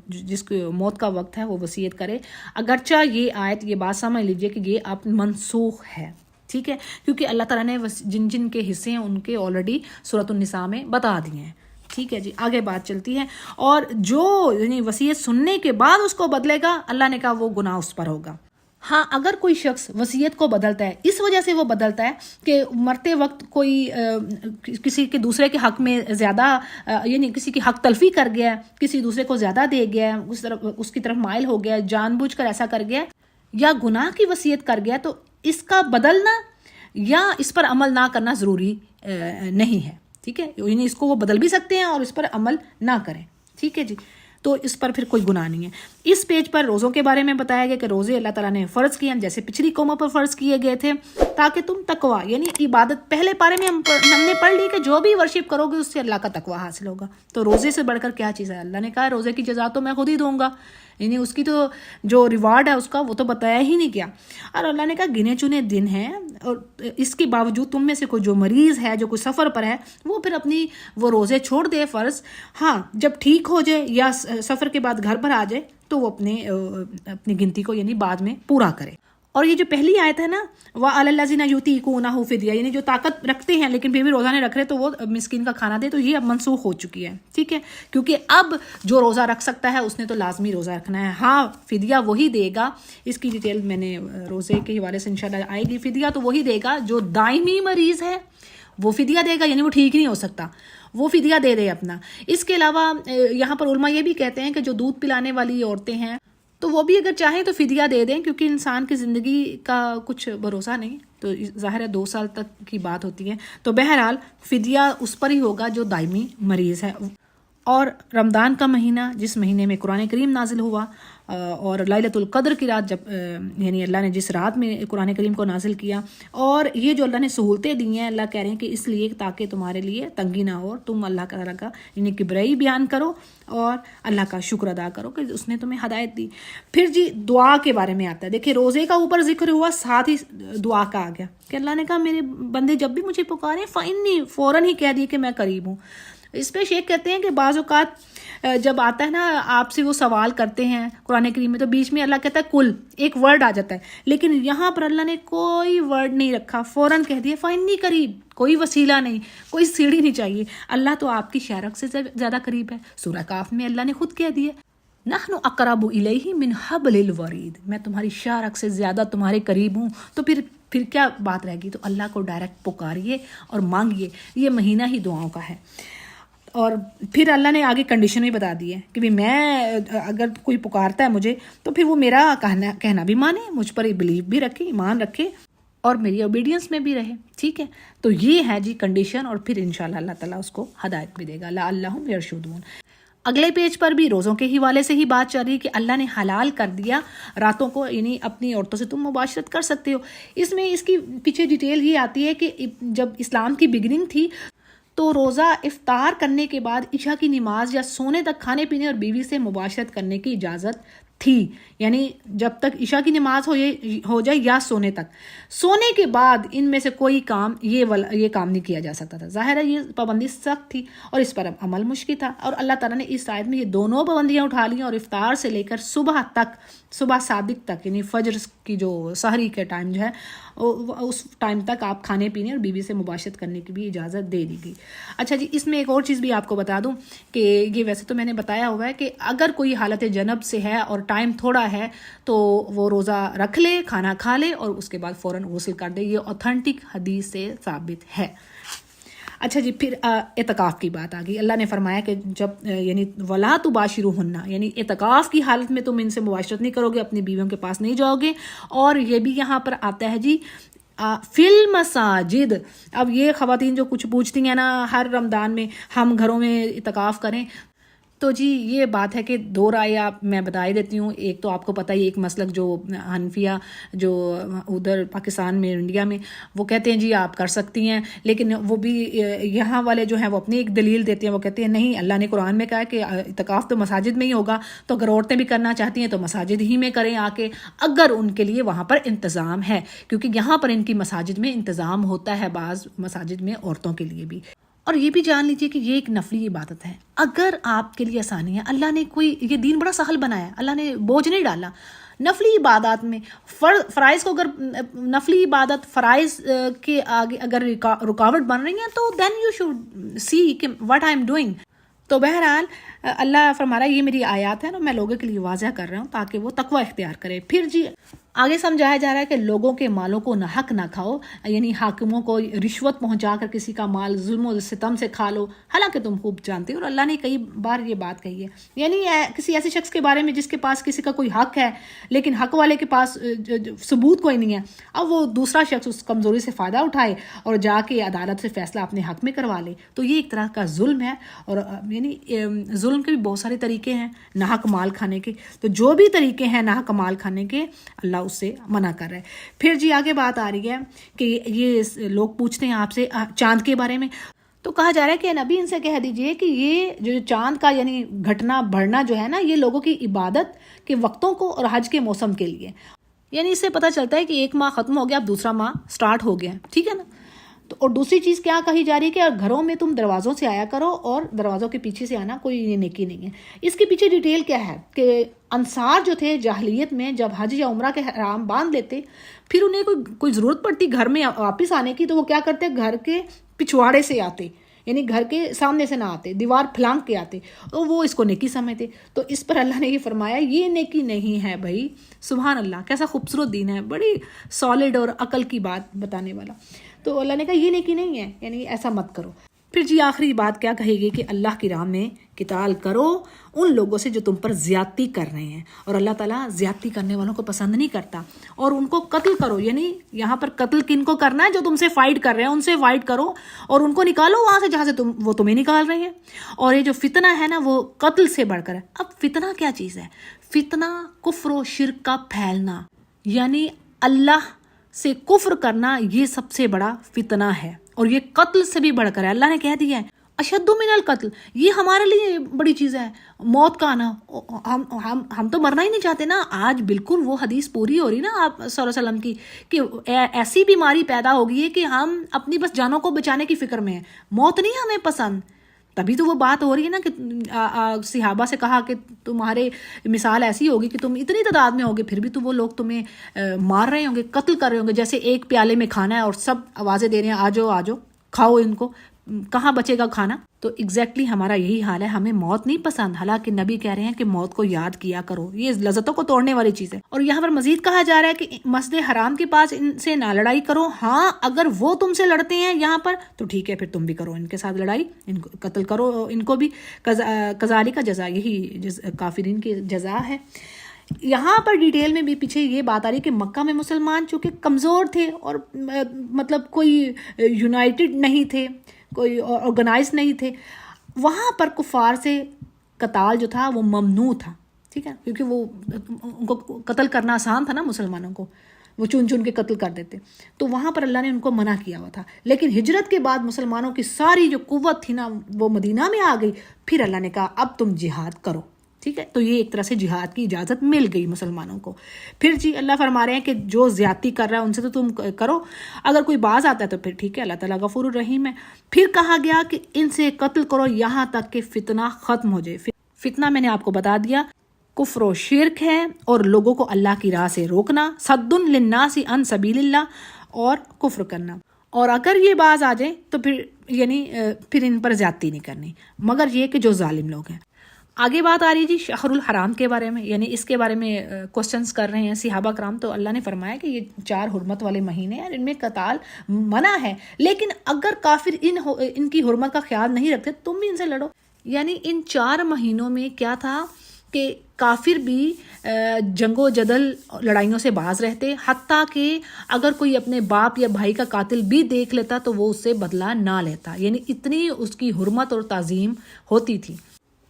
جس کو موت کا وقت ہے وہ وصیت کرے. اگرچہ یہ آیت، یہ بات سمجھ لیجئے کہ یہ اب منسوخ ہے، ٹھیک ہے، کیونکہ اللہ تعالیٰ نے جن کے حصے ہیں ان کے آلریڈی سورۃ النساء میں بتا دیے ہیں. ٹھیک ہے جی، آگے بات چلتی ہے. اور جو یعنی وصیت سننے کے بعد اس کو بدلے گا، اللہ نے کہا وہ گناہ اس پر ہوگا. ہاں اگر کوئی شخص وصیت کو بدلتا ہے، اس وجہ سے وہ بدلتا ہے کہ مرتے وقت کوئی کسی کے دوسرے کے حق میں زیادہ یعنی کسی کی حق تلفی کر گیا، کسی دوسرے کو زیادہ دے گیا، اس کی طرف مائل ہو گیا، جان بوجھ کر ایسا کر گیا، یا گناہ کی وصیت کر گیا، تو اس کا بدلنا یا اس پر عمل نہ کرنا ضروری نہیں ہے. ٹھیک ہے، یعنی اس کو وہ بدل بھی سکتے ہیں اور اس پر عمل نہ کریں. ٹھیک ہے جی، تو اس پر پھر کوئی گناہ نہیں ہے. اس پیج پر روزوں کے بارے میں بتایا گیا کہ روزے اللہ تعالیٰ نے فرض کیے ہیں جیسے پچھلی قوموں پر فرض کیے گئے تھے، تاکہ تم تقویٰ یعنی عبادت، پہلے پارے میں ہم نے پڑھ لی کہ جو بھی ورشپ کرو گے اس سے اللہ کا تقویٰ حاصل ہوگا. تو روزے سے بڑھ کر کیا چیز ہے؟ اللہ نے کہا روزے کی جزا تو میں خود ہی دوں گا، یعنی اس کی تو جو ریوارڈ ہے اس کا وہ تو بتایا ہی نہیں کیا. اور اللہ نے کہا گنے چنے دن ہیں، اور اس کے باوجود تم میں سے کوئی جو مریض ہے، جو کوئی سفر پر ہے، وہ پھر اپنی وہ روزے چھوڑ دے فرض. ہاں جب ٹھیک ہو جائے یا سفر کے بعد گھر پر آ جائے تو وہ اپنی گنتی کو یعنی بعد میں پورا کرے. اور یہ جو پہلی آیت ہے نا وَعَلَى الَّذِينَ يُطِيقُونَهُ فِدْيَةٌ، یعنی جو طاقت رکھتے ہیں لیکن پھر بھی روزہ نہیں رکھ رہے تو وہ مسکین کا کھانا دے، تو یہ اب منسوخ ہو چکی ہے، ٹھیک ہے، کیونکہ اب جو روزہ رکھ سکتا ہے اس نے تو لازمی روزہ رکھنا ہے. ہاں فدیہ وہی دے گا، اس کی ڈیٹیل میں نے روزے کے حوالے سے انشاءاللہ آئے گی. فدیہ تو وہی دے گا جو دائمی مریض ہے، وہ فدیہ دے گا، یعنی وہ ٹھیک نہیں ہو سکتا، وہ فدیہ دے دے اپنا. اس کے علاوہ یہاں پر علماء یہ بھی کہتے ہیں کہ جو دودھ پلانے والی عورتیں ہیں تو وہ بھی اگر چاہیں تو فدیہ دے دیں، کیونکہ انسان کی زندگی کا کچھ بھروسہ نہیں، تو ظاہر ہے 2 سال تک کی بات ہوتی ہے. تو بہرحال فدیہ اس پر ہی ہوگا جو دائمی مریض ہے. اور رمضان کا مہینہ جس مہینے میں قرآن کریم نازل ہوا، اور لیلۃ القدر کی رات جب یعنی اللہ نے جس رات میں قرآن کریم کو نازل کیا، اور یہ جو اللہ نے سہولتیں دی ہیں، اللہ کہہ رہے ہیں کہ اس لیے تاکہ تمہارے لیے تنگی نہ ہو، تم اللہ تعالیٰ کا یعنی کبریائی بیان کرو اور اللہ کا شکر ادا کرو کہ اس نے تمہیں ہدایت دی. پھر جی دعا کے بارے میں آتا ہے. دیکھیں روزے کا اوپر ذکر ہوا، ساتھ ہی دعا کا آ گیا کہ اللہ نے کہا میرے بندے جب بھی مجھے پکارے فإنی، فوراً ہی کہہ دیے کہ میں قریب ہوں. اس پہ شیخ کہتے ہیں کہ بعض اوقات جب آتا ہے نا آپ سے وہ سوال کرتے ہیں قرآن کریم میں، تو بیچ میں اللہ کہتا ہے کل، ایک ورڈ آ جاتا ہے، لیکن یہاں پر اللہ نے کوئی ورڈ نہیں رکھا، فوراً کہہ دیا فإنی قریب، کوئی وسیلہ نہیں، کوئی سیڑھی نہیں چاہیے. اللہ تو آپ کی شہرک سے زیادہ قریب ہے. سورہ کاف میں اللہ نے خود کہہ دیا نحن اقرب الیہ من حبل الورید، میں تمہاری شہرک سے زیادہ تمہارے قریب ہوں. تو پھر کیا بات رہے گی؟ تو اللہ کو ڈائریکٹ پکاریے اور مانگیے. یہ مہینہ ہی دعاؤں کا ہے. اور پھر اللہ نے آگے کنڈیشن بھی بتا دی ہے کہ بھی میں اگر کوئی پکارتا ہے مجھے تو پھر وہ میرا کہنا بھی مانے، مجھ پر بلیو بھی رکھے، ایمان رکھے اور میری اوبیڈینس میں بھی رہے، ٹھیک ہے. تو یہ ہے جی کنڈیشن، اور پھر انشاءاللہ اللہ تعالیٰ اس کو ہدایت بھی دے گا. لعلہم یرشدون. اگلے پیج پر بھی روزوں کے حوالے سے ہی بات چل رہی ہے کہ اللہ نے حلال کر دیا راتوں کو، یعنی اپنی عورتوں سے تم مباشرت کر سکتے ہو. اس میں اس کی پیچھے ڈیٹیل یہ آتی ہے کہ جب اسلام کی بگننگ تھی تو روزہ افطار کرنے کے بعد عشاء کی نماز یا سونے تک کھانے پینے اور بیوی سے مباشرت کرنے کی اجازت تھی، یعنی جب تک عشاء کی نماز ہو جائے یا سونے تک. سونے کے بعد ان میں سے کوئی کام یہ کام نہیں کیا جا سکتا تھا. ظاہر ہے یہ پابندی سخت تھی اور اس پر اب عمل مشکل تھا، اور اللہ تعالیٰ نے اس آیت میں یہ دونوں پابندیاں اٹھا لیں، اور افطار سے لے کر صبح صادق تک، یعنی فجر کی جو سحری کے ٹائم جو ہے اس ٹائم تک آپ کھانے پینے اور بیوی سے مباشرت کرنے کی بھی اجازت دے دی گئی. اچھا جی، اس میں ایک اور چیز بھی آپ کو بتا دوں کہ یہ ویسے تو میں نے بتایا ہوا ہے کہ اگر کوئی حالت جنب سے ہے اور ٹائم تھوڑا ہے تو وہ روزہ رکھ لے، کھانا کھا لے اور اس کے بعد فوراً غسل کر دے. یہ اوتھینٹک حدیث سے ثابت ہے. اچھا جی، پھر اعتکاف کی بات آ گئی. اللہ نے فرمایا کہ جب یعنی ولا تباشروہن، یعنی اعتکاف کی حالت میں تم ان سے مباشرت نہیں کرو گے، اپنی بیویوں کے پاس نہیں جاؤ گے. اور یہ بھی یہاں پر آتا ہے جی فی المساجد. اب یہ خواتین جو کچھ پوچھتی ہیں نا ہر رمضان میں ہم گھروں میں اعتکاف کریں، تو جی یہ بات ہے کہ 2 رائے آپ میں بتا ہی دیتی ہوں. ایک تو آپ کو پتہ ہی ایک مسلک جو حنفیہ جو ادھر پاکستان میں انڈیا میں وہ کہتے ہیں جی آپ کر سکتی ہیں، لیکن وہ بھی یہاں والے جو ہیں وہ اپنی ایک دلیل دیتے ہیں. وہ کہتے ہیں نہیں، اللہ نے قرآن میں کہا ہے کہ اعتکاف تو مساجد میں ہی ہوگا، تو اگر عورتیں بھی کرنا چاہتی ہیں تو مساجد ہی میں کریں آ کے، اگر ان کے لیے وہاں پر انتظام ہے، کیونکہ یہاں پر ان کی مساجد میں انتظام ہوتا ہے، بعض مساجد میں عورتوں کے لیے بھی. اور یہ بھی جان لیجئے کہ یہ ایک نفلی عبادت ہے. اگر آپ کے لیے آسانی ہے، اللہ نے یہ دین بڑا سہل بنایا، اللہ نے بوجھ نہیں ڈالا. نفلی عبادات میں فرائض کو اگر نفلی عبادت فرائض کے آگے اگر رکاوٹ بن رہی ہیں تو دین یو شوڈ سی کہ واٹ آئی ایم ڈوئنگ. تو بہرحال اللہ فرما رہا ہے یہ میری آیات ہے نا، میں لوگوں کے لیے واضح کر رہا ہوں تاکہ وہ تقوی اختیار کرے. پھر جی آگے سمجھایا جا رہا ہے کہ لوگوں کے مالوں کو ناحق نہ کھاؤ، یعنی حاکموں کو رشوت پہنچا کر کسی کا مال ظلم و ستم سے کھا لو، حالانکہ تم خوب جانتے ہو. اور اللہ نے کئی بار یہ بات کہی ہے، یعنی کسی ایسے شخص کے بارے میں جس کے پاس کسی کا کوئی حق ہے لیکن حق والے کے پاس ثبوت کوئی نہیں ہے، اب وہ دوسرا شخص اس کمزوری سے فائدہ اٹھائے اور جا کے عدالت سے فیصلہ اپنے حق میں کروا لے، تو یہ ایک طرح کا ظلم ہے. اور یعنی ظلم کے بھی بہت سارے طریقے ہیں ناحق مال کھانے کے، تو جو بھی طریقے ہیں ناحق مال کھانے کے اللہ اس سے منع کر رہا ہے. پھر جی آگے بات آ رہی ہے کہ یہ لوگ پوچھتے ہیں آپ سے چاند کے بارے میں، تو کہا جا رہا ہے کہ نبی ان سے کہہ دیجئے کہ یہ جو چاند کا یعنی گھٹنا بڑھنا جو ہے نا، یہ لوگوں کی عبادت کے وقتوں کو اور حج کے موسم کے لیے، یعنی اس سے پتہ چلتا ہے کہ ایک ماہ ختم ہو گیا، اب دوسرا ماہ سٹارٹ ہو گیا، ٹھیک ہے نا. تو اور دوسری چیز کیا کہی جا رہی ہے کہ گھروں میں تم دروازوں سے آیا کرو اور دروازوں کے پیچھے سے آنا کوئی یہ نیکی نہیں ہے. اس کے پیچھے ڈیٹیل کیا ہے کہ انصار جو تھے جاہلیت میں جب حج یا عمرہ کے احرام باندھ لیتے پھر انہیں کوئی ضرورت پڑتی گھر میں واپس آنے کی تو وہ کیا کرتے گھر کے پچھواڑے سے آتے, یعنی گھر کے سامنے سے نہ آتے, دیوار پھلانگ کے آتے, تو وہ اس کو نیکی سمجھتے. تو اس پر اللہ نے یہ فرمایا یہ نیکی نہیں ہے بھائی. سبحان اللہ, کیسا خوبصورت دین ہے, بڑی سالڈ اور عقل کی بات بتانے والا. تو اللہ نے کہا یہ نیکی نہیں ہے, یعنی ایسا مت کرو. پھر جی آخری بات کیا کہے گی کہ اللہ کی راہ میں قتال کرو ان لوگوں سے جو تم پر زیادتی کر رہے ہیں, اور اللہ تعالیٰ زیادتی کرنے والوں کو پسند نہیں کرتا, اور ان کو قتل کرو. یعنی یہاں پر قتل کن کو کرنا ہے, جو تم سے فائٹ کر رہے ہیں ان سے فائٹ کرو اور ان کو نکالو وہاں سے جہاں سے وہ تمہیں نکال رہے ہیں. اور یہ جو فتنہ ہے نا وہ قتل سے بڑھ کر ہے. اب فتنہ کیا چیز ہے؟ فتنہ کفر و شرک کا پھیلنا, یعنی اللہ سے کفر کرنا, یہ سب سے بڑا فتنہ ہے, اور یہ قتل سے بھی بڑھ کر ہے. اللہ نے کہہ دیا ہے اشد من القتل, یہ ہمارے لیے بڑی چیز ہے, موت کا آنا. ہم تو مرنا ہی نہیں چاہتے نا. آج بالکل وہ حدیث پوری ہو رہی نا آپ صلی اللہ علیہ وسلم کی کہ ایسی بیماری پیدا ہو گئی ہے کہ ہم اپنی بس جانوں کو بچانے کی فکر میں ہیں, موت نہیں ہمیں پسند. تبھی تو وہ بات ہو رہی ہے نا کہ صحابہ سے کہا کہ تمہارے مثال ایسی ہوگی کہ تم اتنی تعداد میں ہوگے پھر بھی تو وہ لوگ تمہیں مار رہے ہوں گے, قتل کر رہے ہوں گے. جیسے ایک پیالے میں کھانا ہے اور سب آوازیں دے رہے ہیں آجو آجو کھاؤ ان کو, کہاں بچے گا کھانا؟ تو ایگزیکٹلی ہمارا یہی حال ہے, ہمیں موت نہیں پسند. حالانکہ نبی کہہ رہے ہیں کہ موت کو یاد کیا کرو, یہ لذتوں کو توڑنے والی چیز ہے. اور یہاں پر مزید کہا جا رہا ہے کہ مسجد حرام کے پاس ان سے نہ لڑائی کرو. ہاں اگر وہ تم سے لڑتے ہیں یہاں پر تو ٹھیک ہے, پھر تم بھی کرو ان کے ساتھ لڑائی, ان کو قتل کرو, ان کو بھی. کذالک جزا, یہی کافرین کی جزا ہے. یہاں پر ڈیٹیل میں بھی پیچھے یہ بات آ رہی ہے کہ مکہ میں مسلمان چونکہ کمزور تھے اور مطلب کوئی یونائٹڈ نہیں تھے, کوئی آرگنائز نہیں تھے, وہاں پر کفار سے قتال جو تھا وہ ممنوع تھا. ٹھیک ہے, کیونکہ وہ ان کو قتل کرنا آسان تھا نا, مسلمانوں کو وہ چن چن کے قتل کر دیتے. تو وہاں پر اللہ نے ان کو منع کیا ہوا تھا. لیکن ہجرت کے بعد مسلمانوں کی ساری جو قوت تھی نا وہ مدینہ میں آ گئی. پھر اللہ نے کہا اب تم جہاد کرو. ٹھیک ہے, تو یہ ایک طرح سے جہاد کی اجازت مل گئی مسلمانوں کو. پھر جی اللہ فرما رہے ہیں کہ جو زیادتی کر رہا ہے ان سے تو تم کرو, اگر کوئی باز آتا ہے تو پھر ٹھیک ہے, اللہ تعالیٰ غفور الرحیم ہے. پھر کہا گیا کہ ان سے قتل کرو یہاں تک کہ فتنہ ختم ہو جائے. فتنہ میں نے آپ کو بتا دیا کفر و شرک ہے, اور لوگوں کو اللہ کی راہ سے روکنا, صد للناس عن سبیل اللہ, اور کفر کرنا. اور اگر یہ باز آ جائیں تو پھر یعنی پھر ان پر زیادتی نہیں کرنی, مگر یہ کہ جو ظالم لوگ ہیں. آگے بات آ رہی جی شہر الحرام کے بارے میں, یعنی اس کے بارے میں کوسچنس کر رہے ہیں صحابہ کرام. تو اللہ نے فرمایا کہ یہ 4 حرمت والے مہینے ہیں, ان میں قتال منع ہے, لیکن اگر کافر ان کی حرمت کا خیال نہیں رکھتے تم بھی ان سے لڑو. یعنی ان 4 مہینوں میں کیا تھا کہ کافر بھی جنگ و جدل لڑائیوں سے باز رہتے, حتیٰ کہ اگر کوئی اپنے باپ یا بھائی کا قاتل بھی دیکھ لیتا تو وہ اس سے بدلہ نہ لیتا. یعنی اتنی اس کی حرمت اور تعظیم ہوتی تھی.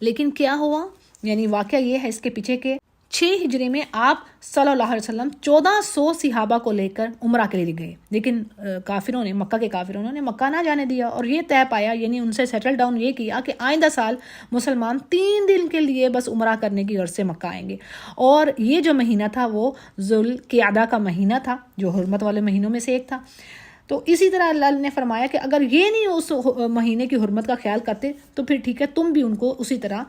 لیکن کیا ہوا, یعنی واقعہ یہ ہے اس کے پیچھے کہ 6 ہجری میں آپ صلی اللہ علیہ وسلم 1400 صحابہ کو لے کر عمرہ کے لیے گئے, لیکن کافروں نے, مکہ کے کافروں نے مکہ نہ جانے دیا, اور یہ طے پایا, یعنی ان سے سیٹل ڈاؤن یہ کیا کہ آئندہ سال مسلمان 3 دن کے لیے بس عمرہ کرنے کی غرض سے مکہ آئیں گے. اور یہ جو مہینہ تھا وہ ذوالقعدہ کا مہینہ تھا, جو حرمت والے مہینوں میں سے ایک تھا. تو اسی طرح اللہ نے فرمایا کہ اگر یہ نہیں اس مہینے کی حرمت کا خیال کرتے تو پھر ٹھیک ہے, تم بھی ان کو اسی طرح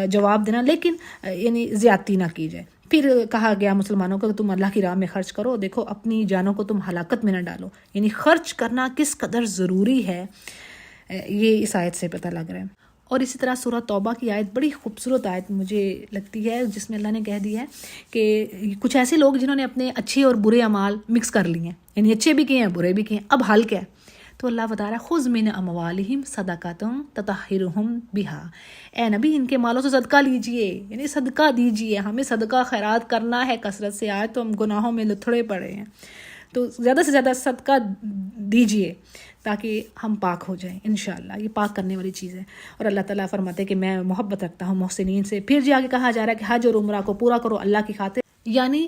جواب دینا, لیکن یعنی زیادتی نہ کی جائے. پھر کہا گیا مسلمانوں کو کہ تم اللہ کی راہ میں خرچ کرو. دیکھو اپنی جانوں کو تم ہلاکت میں نہ ڈالو, یعنی خرچ کرنا کس قدر ضروری ہے یہ اس آیت سے پتہ لگ رہا ہے. اور اسی طرح سورہ توبہ کی آیت بڑی خوبصورت آیت مجھے لگتی ہے, جس میں اللہ نے کہہ دیا ہے کہ کچھ ایسے لوگ جنہوں نے اپنے اچھے اور برے اعمال مکس کر لیے ہیں, یعنی اچھے بھی کیے ہیں برے بھی کیے ہیں, اب حل کیا ہے؟ تو اللہ بتا رہا ہے خذ من اموالہم صدقۃ تطہرہم بہا, اے نبی ان کے مالوں سے صدقہ لیجئے, یعنی صدقہ دیجئے. ہمیں صدقہ خیرات کرنا ہے کثرت سے, آج تو ہم گناہوں میں لتھڑے پڑے ہیں, تو زیادہ سے زیادہ صدقہ دیجئے تاکہ ہم پاک ہو جائیں. انشاءاللہ یہ پاک کرنے والی چیز ہے. اور اللہ تعالیٰ فرماتے ہیں کہ میں محبت رکھتا ہوں محسنین سے. پھر جی آگے کہا جا رہا ہے کہ حج اور عمرہ کو پورا کرو اللہ کی خاطر, یعنی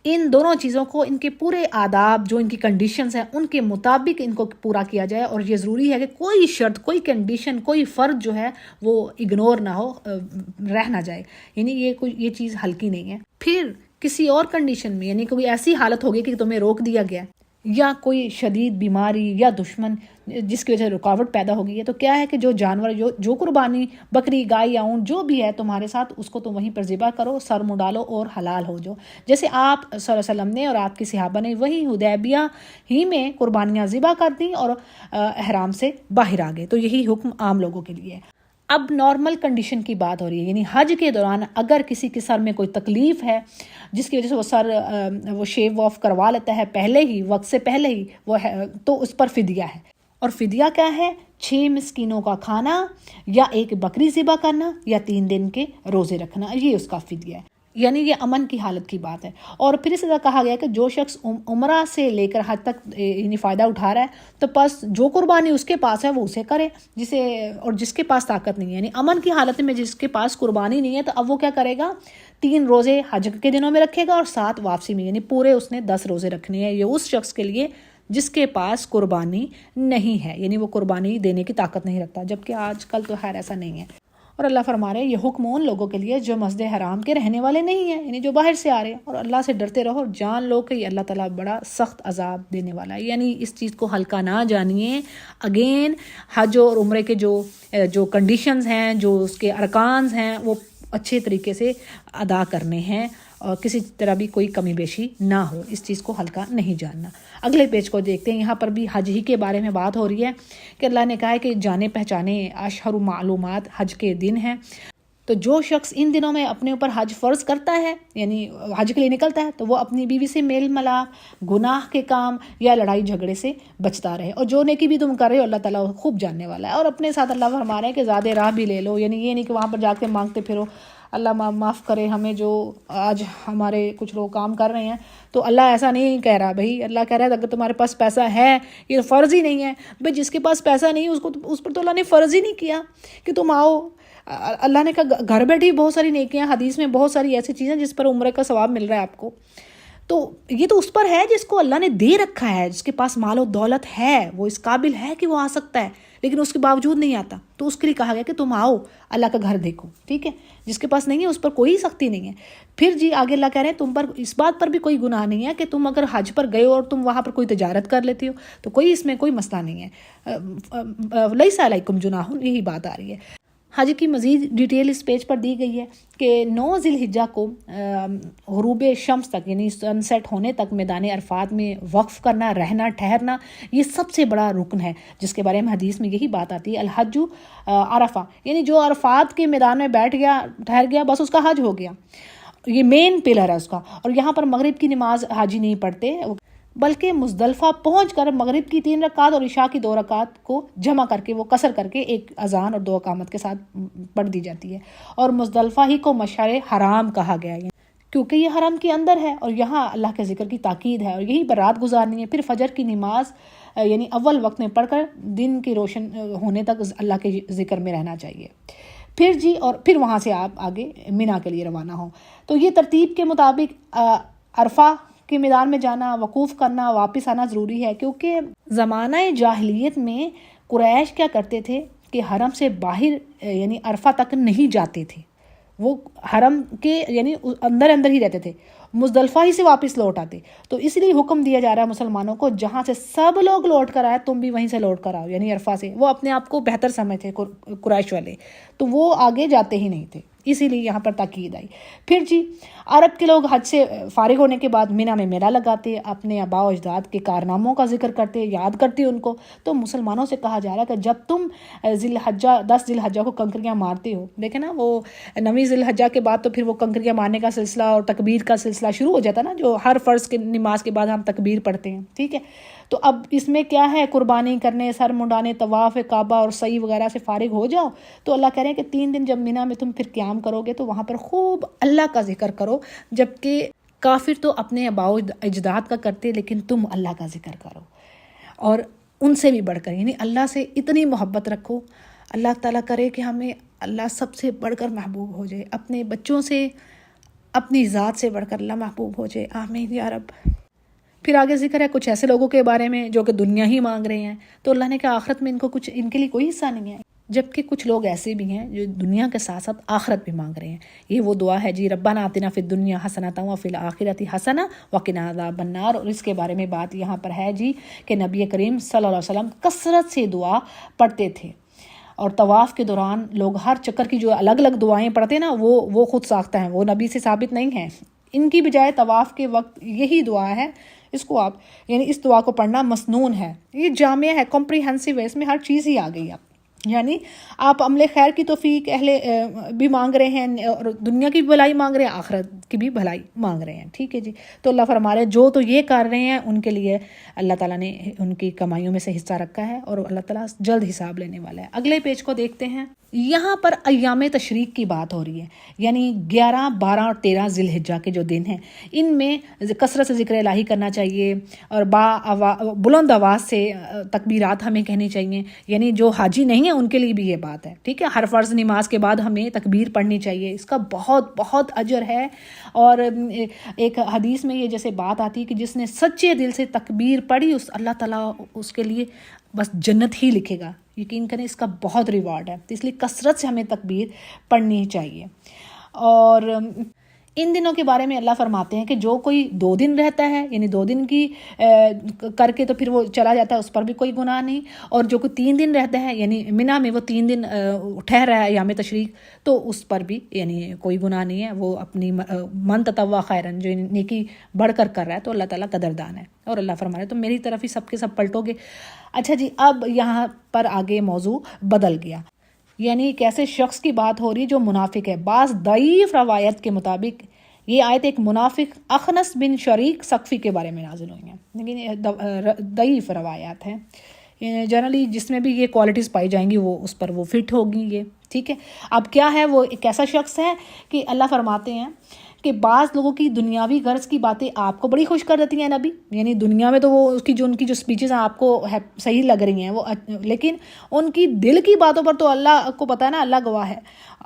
ان دونوں چیزوں کو, ان کے پورے آداب جو ان کی کنڈیشنز ہیں ان کے مطابق ان کو پورا کیا جائے. اور یہ ضروری ہے کہ کوئی شرط, کوئی کنڈیشن, کوئی فرض جو ہے وہ اگنور نہ ہو, رہ نہ جائے. یعنی یہ چیز ہلکی نہیں ہے. پھر کسی اور کنڈیشن میں, یعنی کوئی ایسی حالت ہوگی کہ تمہیں روک دیا گیا, یا کوئی شدید بیماری یا دشمن جس کی وجہ سے رکاوٹ پیدا ہو گئی ہے، تو کیا ہے کہ جو جانور جو قربانی بکری گائے یا اونٹ جو بھی ہے تمہارے ساتھ، اس کو تم وہیں پر ذبح کرو، سر منڈالو اور حلال ہو جاؤ. جیسے آپ صلی اللہ علیہ وسلم نے اور آپ کی صحابہ نے وہی حدیبیہ ہی میں قربانیاں ذبح کر دیں اور احرام سے باہر آ گئے. تو یہی حکم عام لوگوں کے لیے ہے. اب نارمل کنڈیشن کی بات ہو رہی ہے، یعنی حج کے دوران اگر کسی کے سر میں کوئی تکلیف ہے جس کی وجہ سے وہ شیو آف کروا لیتا ہے پہلے ہی، وقت سے پہلے ہی، تو اس پر فدیہ ہے. اور فدیہ کیا ہے؟ 6 مسکینوں کا کھانا یا 1 بکری ذبح کرنا یا 3 دن کے روزے رکھنا، یہ اس کا فدیہ ہے. یعنی یہ امن کی حالت کی بات ہے. اور پھر اس طرح کہا گیا کہ جو شخص عمرہ سے لے کر حج تک یعنی فائدہ اٹھا رہا ہے تو بس جو قربانی اس کے پاس ہے وہ اسے کرے، اور جس کے پاس طاقت نہیں ہے، یعنی امن کی حالت میں جس کے پاس قربانی نہیں ہے تو اب وہ کیا کرے گا؟ 3 روزے حج کے دنوں میں رکھے گا اور 7 واپسی میں، یعنی پورے اس نے 10 روزے رکھنے ہیں. یہ اس شخص کے لیے جس کے پاس قربانی نہیں ہے، یعنی وہ قربانی دینے کی طاقت نہیں رکھتا، جبکہ آج کل تو خیر ایسا نہیں ہے. اور اللہ فرما رہے ہیں یہ حکم ان لوگوں کے لیے جو مسجد حرام کے رہنے والے نہیں ہیں، یعنی جو باہر سے آ رہے ہیں. اور اللہ سے ڈرتے رہو اور جان لو کہ یہ اللہ تعالیٰ بڑا سخت عذاب دینے والا ہے. یعنی اس چیز کو ہلکا نہ جانیے. اگین حج اور عمرے کے جو کنڈیشنز ہیں، جو اس کے ارکانز ہیں، وہ اچھے طریقے سے ادا کرنے ہیں اور کسی طرح بھی کوئی کمی بیشی نہ ہو. اس چیز کو ہلکا نہیں جاننا. اگلے پیج کو دیکھتے ہیں. یہاں پر بھی حج ہی کے بارے میں بات ہو رہی ہے کہ اللہ نے کہا ہے کہ جانے پہچانے اشہر معلومات حج کے دن ہیں. تو جو شخص ان دنوں میں اپنے اوپر حج فرض کرتا ہے، یعنی حج کے لیے نکلتا ہے، تو وہ اپنی بیوی سے میل ملاپ، گناہ کے کام یا لڑائی جھگڑے سے بچتا رہے. اور جو نیکی بھی تم کر رہے ہو اللہ تعالیٰ خوب جاننے والا ہے. اور اپنے ساتھ اللہ فرما رہے ہیں کہ زیادہ راہ بھی لے لو، یعنی یہ نہیں کہ وہاں پر جا کے مانگتے پھرو اللہ معاف کرے ہمیں جو آج ہمارے کچھ لوگ کام کر رہے ہیں. تو اللہ ایسا نہیں کہہ رہا بھائی. اللہ کہہ رہا ہے اگر تمہارے پاس پیسہ ہے، یہ فرض ہی نہیں ہے بھائی. جس کے پاس پیسہ نہیں اس پر تو اللہ نے فرض ہی نہیں کیا کہ تم آؤ. اللہ نے کہا گھر بیٹھی بہت ساری نیکیاں، حدیث میں بہت ساری ایسی چیزیں جس پر عمرے کا ثواب مل رہا ہے آپ کو. تو یہ تو اس پر ہے جس کو اللہ نے دے رکھا ہے، جس کے پاس مال و دولت ہے، وہ اس قابل ہے کہ وہ آ سکتا ہے، لیکن اس کے باوجود نہیں آتا. تو اس کے لیے کہا گیا کہ تم آؤ، اللہ کا گھر دیکھو. ٹھیک ہے، جس کے پاس نہیں ہے اس پر کوئی سختی نہیں ہے. پھر جی آگے اللہ کہہ رہے ہیں تم پر اس بات پر بھی کوئی گناہ نہیں ہے کہ تم اگر حج پر گئے ہو اور تم وہاں پر کوئی تجارت کر لیتی ہو تو کوئی اس میں کوئی مسئلہ نہیں ہے. لیس علیکم جناح، یہی بات آ رہی ہے. حج کی مزید ڈیٹیل اس پیج پر دی گئی ہے کہ 9 ذی الحجہ کو غروب شمس تک، یعنی سن سیٹ ہونے تک میدان عرفات میں وقف کرنا، رہنا، ٹھہرنا، یہ سب سے بڑا رکن ہے، جس کے بارے میں حدیث میں یہی بات آتی ہے الحج عرفہ، یعنی جو عرفات کے میدان میں بیٹھ گیا، ٹھہر گیا، بس اس کا حج ہو گیا. یہ مین پلر ہے اس کا. اور یہاں پر مغرب کی نماز حاجی نہیں پڑھتے، بلکہ مزدلفہ پہنچ کر مغرب کی 3 رکعات اور عشاء کی 2 رکعات کو جمع کر کے، وہ قصر کر کے، ایک اذان اور 2 اقامت کے ساتھ پڑھ دی جاتی ہے. اور مزدلفہ ہی کو مشعر حرام کہا گیا ہے کیونکہ یہ حرم کے اندر ہے اور یہاں اللہ کے ذکر کی تاکید ہے، اور یہی پر رات گزارنی ہے. پھر فجر کی نماز یعنی اول وقت میں پڑھ کر دن کی روشن ہونے تک اللہ کے ذکر میں رہنا چاہیے. پھر جی اور پھر وہاں سے آپ آگے مینا کے لیے روانہ ہوں. تو یہ ترتیب کے مطابق عرفہ کے میدان میں جانا، وقوف کرنا، واپس آنا ضروری ہے. کیونکہ زمانہ جاہلیت میں قریش کیا کرتے تھے کہ حرم سے باہر یعنی عرفہ تک نہیں جاتے تھے، وہ حرم کے یعنی اندر ہی رہتے تھے، مزدلفہ ہی سے واپس لوٹ آتے. تو اس لیے حکم دیا جا رہا ہے مسلمانوں کو جہاں سے سب لوگ لوٹ کر آئے تم بھی وہیں سے لوٹ کر آؤ، یعنی عرفہ سے. وہ اپنے آپ کو بہتر سمجھتے قریش والے، تو وہ آگے جاتے ہی نہیں تھے، اسی لیے یہاں پر تاکید آئی. پھر جی عرب کے لوگ حج سے فارغ ہونے کے بعد مینا میں میلہ لگاتے، اپنے آباء و اجداد کے کارناموں کا ذکر کرتے، یاد کرتے ان کو. تو مسلمانوں سے کہا جا رہا ہے کہ جب تم 10 ذی الحجہ کو کنکریاں مارتے ہو، دیکھیں نا وہ 9 ذی الحجہ کے بعد تو پھر وہ کنکریاں مارنے کا سلسلہ اور تکبیر کا سلسلہ شروع ہو جاتا نا، جو ہر فرض کی نماز کے بعد ہم تکبیر پڑھتے ہیں. ٹھیک ہے، تو اب اس میں کیا ہے، قربانی کرنے، سر منڈانے، طواف کعبہ اور سعی وغیرہ سے فارغ ہو جاؤ. تو اللہ کہہ رہے ہیں کہ 3 دن جب مینا میں تم پھر قیام کرو گے تو وہاں پر خوب اللہ کا ذکر کرو. جبکہ کافر تو اپنے آباء و اجداد کا کرتے، لیکن تم اللہ کا ذکر کرو اور ان سے بھی بڑھ کر، یعنی اللہ سے اتنی محبت رکھو. اللہ تعالیٰ کرے کہ ہمیں اللہ سب سے بڑھ کر محبوب ہو جائے، اپنے بچوں سے، اپنی ذات سے بڑھ کر اللہ محبوب ہو جائے. آمین یا رب. پھر آگے ذکر ہے کچھ ایسے لوگوں کے بارے میں جو کہ دنیا ہی مانگ رہے ہیں. تو اللہ نے کہا آخرت میں ان کے لیے کوئی حصہ نہیں ہے. جبکہ کچھ لوگ ایسے بھی ہیں جو دنیا کے ساتھ ساتھ آخرت بھی مانگ رہے ہیں. یہ وہ دعا ہے جی، ربنا آتنا فی الدنیا حسنۃ وفی الآخرۃ حسنہ وقنا عذاب النار. اور اس کے بارے میں بات یہاں پر ہے جی کہ نبی کریم صلی اللہ علیہ وسلم کثرت سے دعا پڑھتے تھے. اور طواف کے دوران لوگ ہر چکر کی جو الگ الگ دعائیں پڑھتے ہیں نا، وہ خود ساختہ ہیں، وہ نبی سے ثابت نہیں ہیں. ان کی بجائے طواف کے وقت یہی دعا ہے، اس کو آپ یعنی اس دعا کو پڑھنا مسنون ہے. یہ جامع ہے، کمپریہنسو ہے، اس میں ہر چیز ہی آ گئی ہے. یعنی آپ عمل خیر کی توفیق بھی مانگ رہے ہیں، اور دنیا کی بھی بھلائی مانگ رہے ہیں، آخرت کی بھی بھلائی مانگ رہے ہیں. ٹھیک ہے جی. تو اللہ فرما رہے ہیں جو تو یہ کر رہے ہیں ان کے لیے اللہ تعالیٰ نے ان کی کمائیوں میں سے حصہ رکھا ہے، اور اللہ تعالیٰ جلد حساب لینے والا ہے. اگلے پیج کو دیکھتے ہیں. یہاں پر ایام تشریق کی بات ہو رہی ہے، یعنی 11، 12 اور 13 ذی الحجہ کے جو دن ہیں، ان میں کثرت سے ذکر الہی کرنا چاہیے، اور بلند آواز سے تکبیرات ہمیں کہنی چاہیے. یعنی جو حاجی نہیں ہیں ان کے لیے بھی یہ بات ہے. ٹھیک ہے، ہر فرض نماز کے بعد ہمیں تکبیر پڑھنی چاہیے، اس کا بہت بہت اجر ہے. اور ایک حدیث میں یہ جیسے بات آتی ہے کہ جس نے سچے دل سے تکبیر پڑھی، اللہ تعالیٰ اس کے لیے بس جنت ہی لکھے گا. یقین کریں اس کا بہت ریوارڈ ہے. تو اس لیے کثرت سے ہمیں تکبیر پڑھنی چاہیے. اور ان دنوں کے بارے میں اللہ فرماتے ہیں کہ جو کوئی 2 دن رہتا ہے، یعنی 2 دن کی کر کے تو پھر وہ چلا جاتا ہے، اس پر بھی کوئی گناہ نہیں. اور جو کوئی 3 دن رہتا ہے، یعنی منی میں وہ 3 دن ٹھہر رہا ہے ایام تشریق، تو اس پر بھی یعنی کوئی گناہ نہیں ہے. وہ اپنی من تطوع خیرن، جو نیکی بڑھ کر کر رہا ہے تو اللہ تعالیٰ قدردان ہے. اور اللہ فرما رہا ہے تو میری طرف ہی سب کے سب پلٹو گے. اچھا جی، اب یہاں پر آگے موضوع بدل گیا. یعنی ایک ایسے شخص کی بات ہو رہی ہے جو منافق ہے. بعض ضعیف روایت کے مطابق یہ آیت ایک منافق اخنس بن شریک ثقفی کے بارے میں نازل ہوئی ہیں، لیکن یہ ضعیف روایات ہیں. جنرلی جس میں بھی یہ کوالٹیز پائی جائیں گی وہ اس پر وہ فٹ ہوگی یہ. ٹھیک ہے. اب کیا ہے، وہ ایک ایسا شخص ہے کہ اللہ فرماتے ہیں کہ بعض لوگوں کی دنیاوی غرض کی باتیں آپ کو بڑی خوش کر دیتی ہیں نبی. یعنی دنیا میں تو وہ ان کی جو سپیچز ہیں آپ کو صحیح لگ رہی ہیں وہ، لیکن ان کی دل کی باتوں پر تو اللہ کو پتہ ہے نا، اللہ گواہ ہے.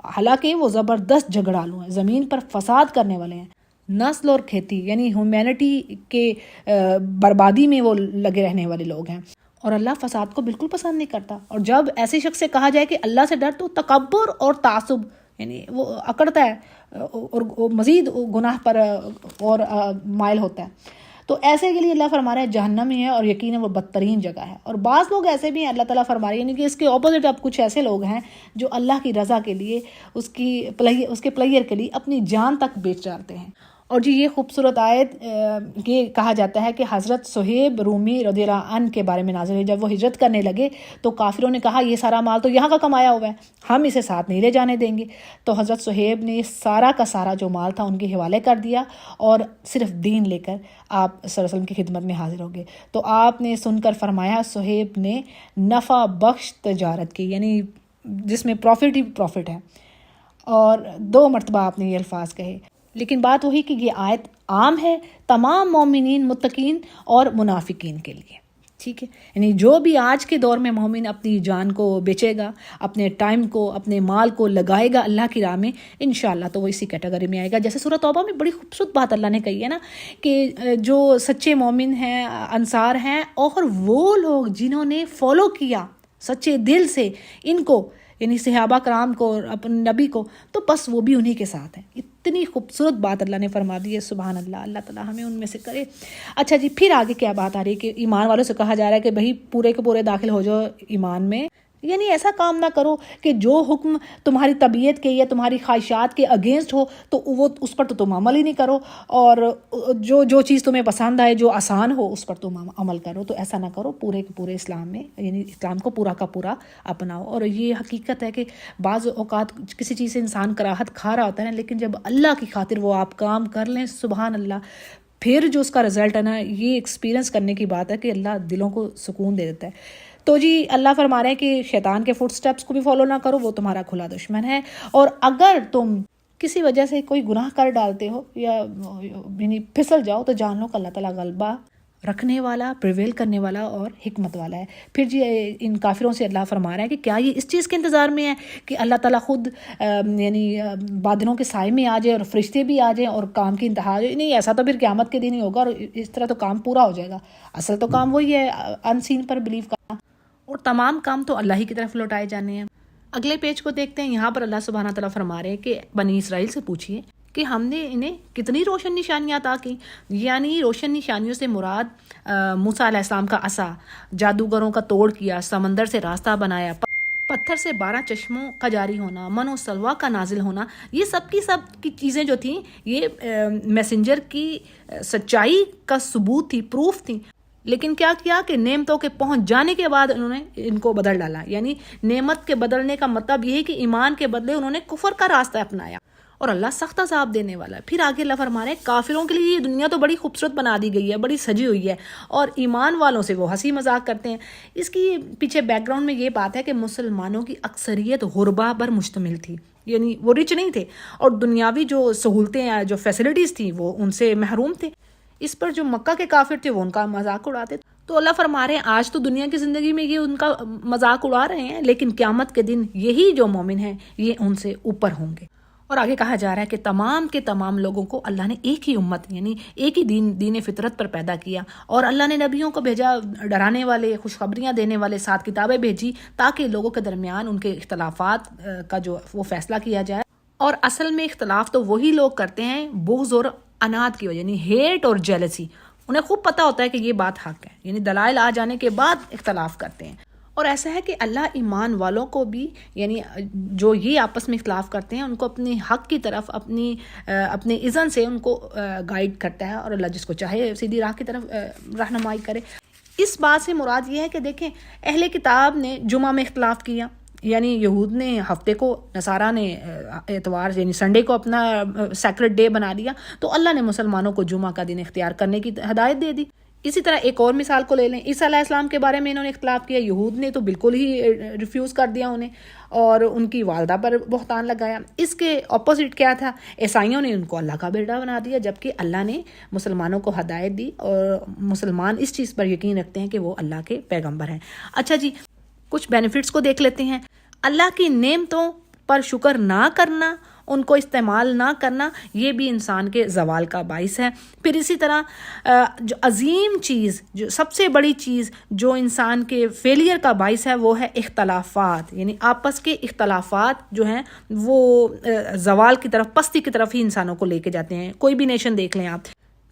حالانکہ وہ زبردست جھگڑالو ہیں، زمین پر فساد کرنے والے ہیں، نسل اور کھیتی یعنی ہیومینٹی کے بربادی میں وہ لگے رہنے والے لوگ ہیں. اور اللہ فساد کو بالکل پسند نہیں کرتا. اور جب ایسے شخص سے کہا جائے کہ اللہ سے ڈر، تو تکبر اور تعصب یعنی وہ اکڑتا ہے اور مزید گناہ پر اور مائل ہوتا ہے. تو ایسے کے لیے اللہ فرما رہا ہے جہنم ہی ہے، اور یقیناً وہ بدترین جگہ ہے. اور بعض لوگ ایسے بھی ہیں، اللہ تعالیٰ فرما رہے ہیں، یعنی کہ اس کے اپوزٹ اب کچھ ایسے لوگ ہیں جو اللہ کی رضا کے لیے، اس کے پلیئر کے لیے اپنی جان تک بیچ ڈالتے ہیں. اور جی یہ خوبصورت آیت یہ کہا جاتا ہے کہ حضرت صہیب رومی رضی اللہ عنہ کے بارے میں نازل ہوئی. جب وہ ہجرت کرنے لگے تو کافروں نے کہا یہ سارا مال تو یہاں کا کمایا ہوا ہے، ہم اسے ساتھ نہیں لے جانے دیں گے. تو حضرت صہیب نے سارا کا سارا جو مال تھا ان کے حوالے کر دیا، اور صرف دین لے کر آپ صلی اللہ علیہ وسلم کی خدمت میں حاضر ہو گئے. تو آپ نے سن کر فرمایا صہیب نے نفع بخش تجارت کی، یعنی جس میں پروفٹ ہی پروفٹ ہے. اور 2 مرتبہ آپ نے یہ الفاظ کہے. لیکن بات وہی کہ یہ آیت عام ہے تمام مومنین، متقین اور منافقین کے لیے. ٹھیک ہے. یعنی جو بھی آج کے دور میں مومن اپنی جان کو بیچے گا، اپنے ٹائم کو، اپنے مال کو لگائے گا اللہ کی راہ میں، انشاءاللہ تو وہ اسی کیٹیگری میں آئے گا. جیسے سورہ توبہ میں بڑی خوبصورت بات اللہ نے کہی ہے نا کہ جو سچے مومن ہیں، انصار ہیں، اور وہ لوگ جنہوں نے فالو کیا سچے دل سے ان کو، یعنی صحابہ کرام کو اور اپنے نبی کو، تو بس وہ بھی انہی کے ساتھ ہیں. اتنی خوبصورت بات اللہ نے فرما دی ہے. سبحان اللہ. اللہ تعالیٰ ہمیں ان میں سے کرے. اچھا جی، پھر آگے کیا بات آ رہی ہے کہ ایمان والوں سے کہا جا رہا ہے کہ بھائی پورے کے پورے داخل ہو جاؤ ایمان میں. یعنی ایسا کام نہ کرو کہ جو حکم تمہاری طبیعت کے یا تمہاری خواہشات کے اگینسٹ ہو تو وہ اس پر تو تم عمل ہی نہیں کرو، اور جو چیز تمہیں پسند آئے، جو آسان ہو، اس پر تم عمل کرو. تو ایسا نہ کرو، پورے کے پورے اسلام میں یعنی اسلام کو پورا کا پورا اپناؤ. اور یہ حقیقت ہے کہ بعض اوقات کسی چیز سے انسان کراہت کھا رہا ہوتا ہے، لیکن جب اللہ کی خاطر وہ آپ کام کر لیں، سبحان اللہ، پھر جو اس کا رزلٹ ہے نا، یہ ایکسپیرینس کرنے کی بات ہے کہ اللہ دلوں کو سکون دے دیتا ہے. تو جی اللہ فرما رہے ہیں کہ شیطان کے فٹ سٹیپس کو بھی فالو نہ کرو، وہ تمہارا کھلا دشمن ہے. اور اگر تم کسی وجہ سے کوئی گناہ کر ڈالتے ہو یا یعنی پھسل جاؤ، تو جان لو کہ اللہ تعالیٰ غلبہ رکھنے والا، پریویل کرنے والا اور حکمت والا ہے. پھر جی ان کافروں سے اللہ فرما رہا ہے کہ کیا یہ اس چیز کے انتظار میں ہے کہ اللہ تعالیٰ خود یعنی بادلوں کے سائے میں آ جائے اور فرشتے بھی آ جائیں اور کام کی انتہا آ جائے؟ نہیں، ایسا تو پھر قیامت کے دن ہی ہوگا، اور اس طرح تو کام پورا ہو جائے گا. اصل تو کام وہی ہے ان سین پر بلیو کرنا، اور تمام کام تو اللہ ہی کی طرف لوٹائے جانے ہیں. اگلے پیج کو دیکھتے ہیں. یہاں پر اللہ سبحانہ تعالیٰ فرما رہے ہیں کہ بنی اسرائیل سے پوچھیے کہ ہم نے انہیں کتنی روشن نشانیاں عطا کی. یعنی روشن نشانیوں سے مراد موسیٰ علیہ السلام کا عصا، جادوگروں کا توڑ کیا، سمندر سے راستہ بنایا، پتھر سے 12 چشموں کا جاری ہونا، من و سلوہ کا نازل ہونا. یہ سب کی چیزیں جو تھیں یہ میسنجر کی سچائی کا ثبوت تھی، پروف تھی. لیکن کیا کیا کہ نعمتوں کے پہنچ جانے کے بعد انہوں نے ان کو بدل ڈالا. یعنی نعمت کے بدلنے کا مطلب یہ ہے کہ ایمان کے بدلے انہوں نے کفر کا راستہ اپنایا، اور اللہ سخت عذاب دینے والا ہے. پھر آگے اللہ فرما رہے ہیں کافروں کے لیے یہ دنیا تو بڑی خوبصورت بنا دی گئی ہے، بڑی سجی ہوئی ہے، اور ایمان والوں سے وہ ہنسی مذاق کرتے ہیں. اس کی پیچھے بیک گراؤنڈ میں یہ بات ہے کہ مسلمانوں کی اکثریت غربا پر مشتمل تھی. یعنی وہ رچ نہیں تھے، اور دنیاوی جو سہولتیں جو فیسلٹیز تھیں وہ ان سے محروم تھے. اس پر جو مکہ کے کافر تھے وہ ان کا مذاق اڑاتے. تو اللہ فرما رہے ہیں آج تو دنیا کی زندگی میں یہ ان کا مذاق اڑا رہے ہیں، لیکن قیامت کے دن یہی جو مومن ہیں یہ ان سے اوپر ہوں گے. اور آگے کہا جا رہا ہے کہ تمام کے تمام لوگوں کو اللہ نے ایک ہی امت یعنی ایک ہی دین فطرت پر پیدا کیا، اور اللہ نے نبیوں کو بھیجا، ڈرانے والے، خوشخبریاں دینے والے، 7 کتابیں بھیجی تاکہ لوگوں کے درمیان ان کے اختلافات کا جو وہ فیصلہ کیا جائے. اور اصل میں اختلاف تو وہی لوگ کرتے ہیں بغض اور اناد کی وجہ، یعنی ہیٹ اور جیلسی. انہیں خوب پتہ ہوتا ہے کہ یہ بات حق ہے، یعنی دلائل آ جانے کے بعد اختلاف کرتے ہیں. اور ایسا ہے کہ اللہ ایمان والوں کو بھی یعنی جو یہ آپس میں اختلاف کرتے ہیں ان کو اپنی حق کی طرف اپنے اذن سے ان کو گائیڈ کرتا ہے، اور اللہ جس کو چاہے سیدھی راہ کی طرف رہنمائی کرے. اس بات سے مراد یہ ہے کہ دیکھیں اہل کتاب نے جمعہ میں اختلاف کیا، یعنی یہود نے ہفتے کو، نصارہ نے اتوار یعنی سنڈے کو اپنا سیکرڈ ڈے بنا دیا، تو اللہ نے مسلمانوں کو جمعہ کا دن اختیار کرنے کی ہدایت دے دی. اسی طرح ایک اور مثال کو لے لیں، عیسیٰ علیہ السلام کے بارے میں انہوں نے اختلاف کیا، یہود نے تو بالکل ہی ریفیوز کر دیا انہیں، اور ان کی والدہ پر بہتان لگایا. اس کے اپوزٹ کیا تھا، عیسائیوں نے ان کو اللہ کا بیٹا بنا دیا، جبکہ اللہ نے مسلمانوں کو ہدایت دی، اور مسلمان اس چیز پر یقین رکھتے ہیں کہ وہ اللہ کے پیغمبر ہیں. اچھا جی، کچھ بینیفٹس کو دیکھ لیتے ہیں. اللہ کی نعمتوں پر شکر نہ کرنا، ان کو استعمال نہ کرنا، یہ بھی انسان کے زوال کا باعث ہے. پھر اسی طرح جو عظیم چیز، جو سب سے بڑی چیز جو انسان کے فیلئر کا باعث ہے وہ ہے اختلافات. یعنی آپس کے اختلافات جو ہیں وہ زوال کی طرف، پستی کی طرف ہی انسانوں کو لے کے جاتے ہیں. کوئی بھی نیشن دیکھ لیں آپ.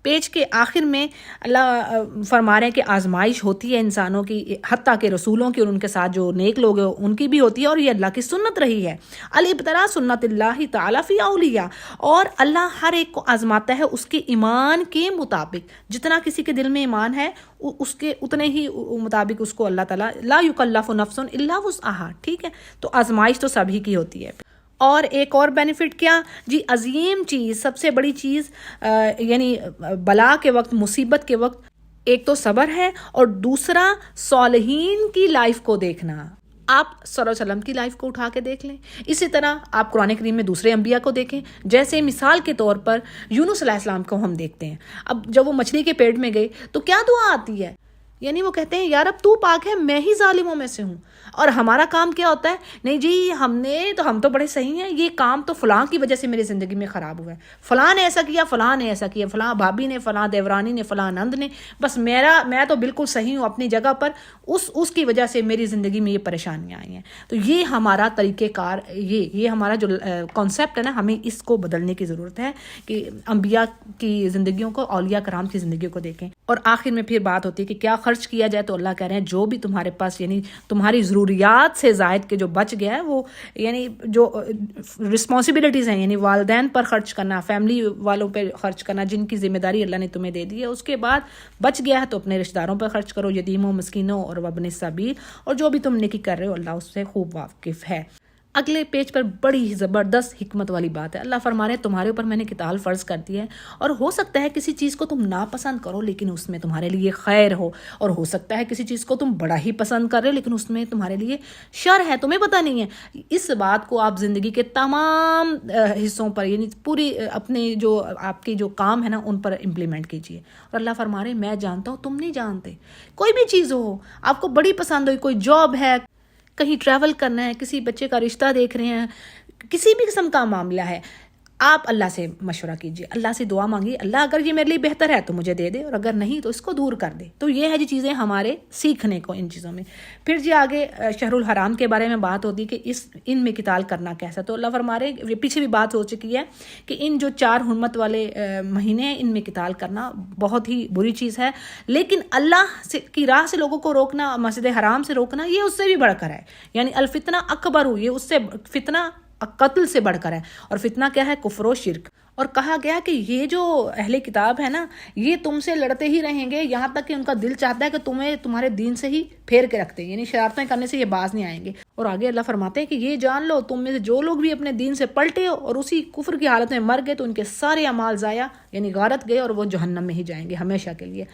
پیج کے آخر میں اللہ فرما رہے ہیں کہ آزمائش ہوتی ہے انسانوں کی، حتیٰ کہ رسولوں کی، اور ان کے ساتھ جو نیک لوگ ہیں ان کی بھی ہوتی ہے، اور یہ اللہ کی سنت رہی ہے. الابتلاء سنت اللہ تعالیٰ فی اولیاء، اور اللہ ہر ایک کو آزماتا ہے اس کے ایمان کے مطابق. جتنا کسی کے دل میں ایمان ہے اس کے اتنے ہی مطابق اس کو اللہ تعالیٰ لا یکلف نفس الا وسعها. ٹھیک ہے، تو آزمائش تو سبھی کی ہوتی ہے. اور ایک اور بینیفٹ کیا جی، عظیم چیز، سب سے بڑی چیز یعنی بلا کے وقت، مصیبت کے وقت، ایک تو صبر ہے، اور دوسرا صالحین کی لائف کو دیکھنا. آپ صلی اللہ علیہ وسلم کی لائف کو اٹھا کے دیکھ لیں. اسی طرح آپ قرآن کریم میں دوسرے انبیاء کو دیکھیں. جیسے مثال کے طور پر یونس علیہ السلام کو ہم دیکھتے ہیں. اب جب وہ مچھلی کے پیٹ میں گئے تو کیا دعا آتی ہے، یعنی وہ کہتے ہیں یا رب تو پاک ہے، میں ہی ظالموں میں سے ہوں. اور ہمارا کام کیا ہوتا ہے، نہیں جی ہم تو بڑے صحیح ہیں، یہ کام تو فلاں کی وجہ سے میری زندگی میں خراب ہوا ہے، فلاں نے ایسا کیا، فلاں نے ایسا کیا، فلاں بھابھی نے، فلاں دیورانی نے، فلاں نند نے، بس میں تو بالکل صحیح ہوں اپنی جگہ پر، اس کی وجہ سے میری زندگی میں یہ پریشانیاں آئی ہیں. تو یہ ہمارا طریقہ کار، یہ ہمارا جو کانسیپٹ ہے نا، ہمیں اس کو بدلنے کی ضرورت ہے کہ انبیاء کی زندگیوں کو، اولیاء کرام کی زندگیوں کو دیکھیں. اور آخر میں پھر بات ہوتی ہے کہ کیا خرچ کیا جائے. تو اللہ کہہ رہے ہیں جو بھی تمہارے پاس یعنی تمہاری ضروریات سے زائد کے جو بچ گیا ہے، وہ یعنی جو رسپانسبلٹیز ہیں، یعنی والدین پر خرچ کرنا، فیملی والوں پہ خرچ کرنا، جن کی ذمہ داری اللہ نے تمہیں دے دی ہے، اس کے بعد بچ گیا ہے تو اپنے رشتہ داروں پر خرچ کرو، یتیموں، مسکینوں اور وابن السبیل، اور جو بھی تم نیکی کر رہے ہو اللہ اس سے خوب واقف ہے. اگلے پیج پر بڑی زبردست حکمت والی بات ہے. اللہ فرما رہے ہیں تمہارے اوپر میں نے قتال فرض کر دیا ہے، اور ہو سکتا ہے کسی چیز کو تم ناپسند کرو لیکن اس میں تمہارے لیے خیر ہو، اور ہو سکتا ہے کسی چیز کو تم بڑا ہی پسند کر رہے ہو لیکن اس میں تمہارے لیے شر ہے، تمہیں پتہ نہیں ہے. اس بات کو آپ زندگی کے تمام حصوں پر یعنی پوری اپنے جو آپ کے جو کام ہے نا ان پر امپلیمنٹ کیجیے. اور اللہ فرما رہے ہیں میں جانتا ہوں تم نہیں جانتے. کوئی بھی چیز ہو آپ کو بڑی پسند ہوئی، کوئی جاب ہے، کہیں ٹریول کرنا ہے، کسی بچے کا رشتہ دیکھ رہے ہیں، کسی بھی قسم کا معاملہ ہے، آپ اللہ سے مشورہ کیجیے، اللہ سے دعا مانگیے، اللہ اگر یہ میرے لیے بہتر ہے تو مجھے دے دے، اور اگر نہیں تو اس کو دور کر دے۔ تو یہ ہے جی چیزیں ہمارے سیکھنے کو ان چیزوں میں۔ پھر جی آگے شہر الحرام کے بارے میں بات ہوتی کہ ان میں قتال کرنا کیسا، تو اللہ فرما رہے ہیں، پیچھے بھی بات ہو چکی ہے کہ ان جو 4 حرمت والے مہینے ہیں ان میں قتال کرنا بہت ہی بری چیز ہے، لیکن اللہ کی راہ سے لوگوں کو روکنا، مسجد حرام سے روکنا، یہ اس سے بھی بڑھ کر ہے، یعنی الفتنہ اکبر، یہ اس سے فتنہ قتل سے بڑھ کر ہے، اور فتنہ کیا ہے؟ کفر و شرک۔ اور کہا گیا کہ یہ جو اہل کتاب ہے نا، یہ تم سے لڑتے ہی رہیں گے یہاں تک کہ ان کا دل چاہتا ہے کہ تمہیں تمہارے دین سے ہی پھیر کے رکھتے ہیں، یعنی شرارتیں کرنے سے یہ باز نہیں آئیں گے۔ اور آگے اللہ فرماتے ہیں کہ یہ جان لو تم میں سے جو لوگ بھی اپنے دین سے پلٹے ہو اور اسی کفر کی حالت میں مر گئے تو ان کے سارے اعمال ضائع، یعنی غارت گئے، اور وہ جہنم میں ہی جائیں گے ہمیشہ کے لیے۔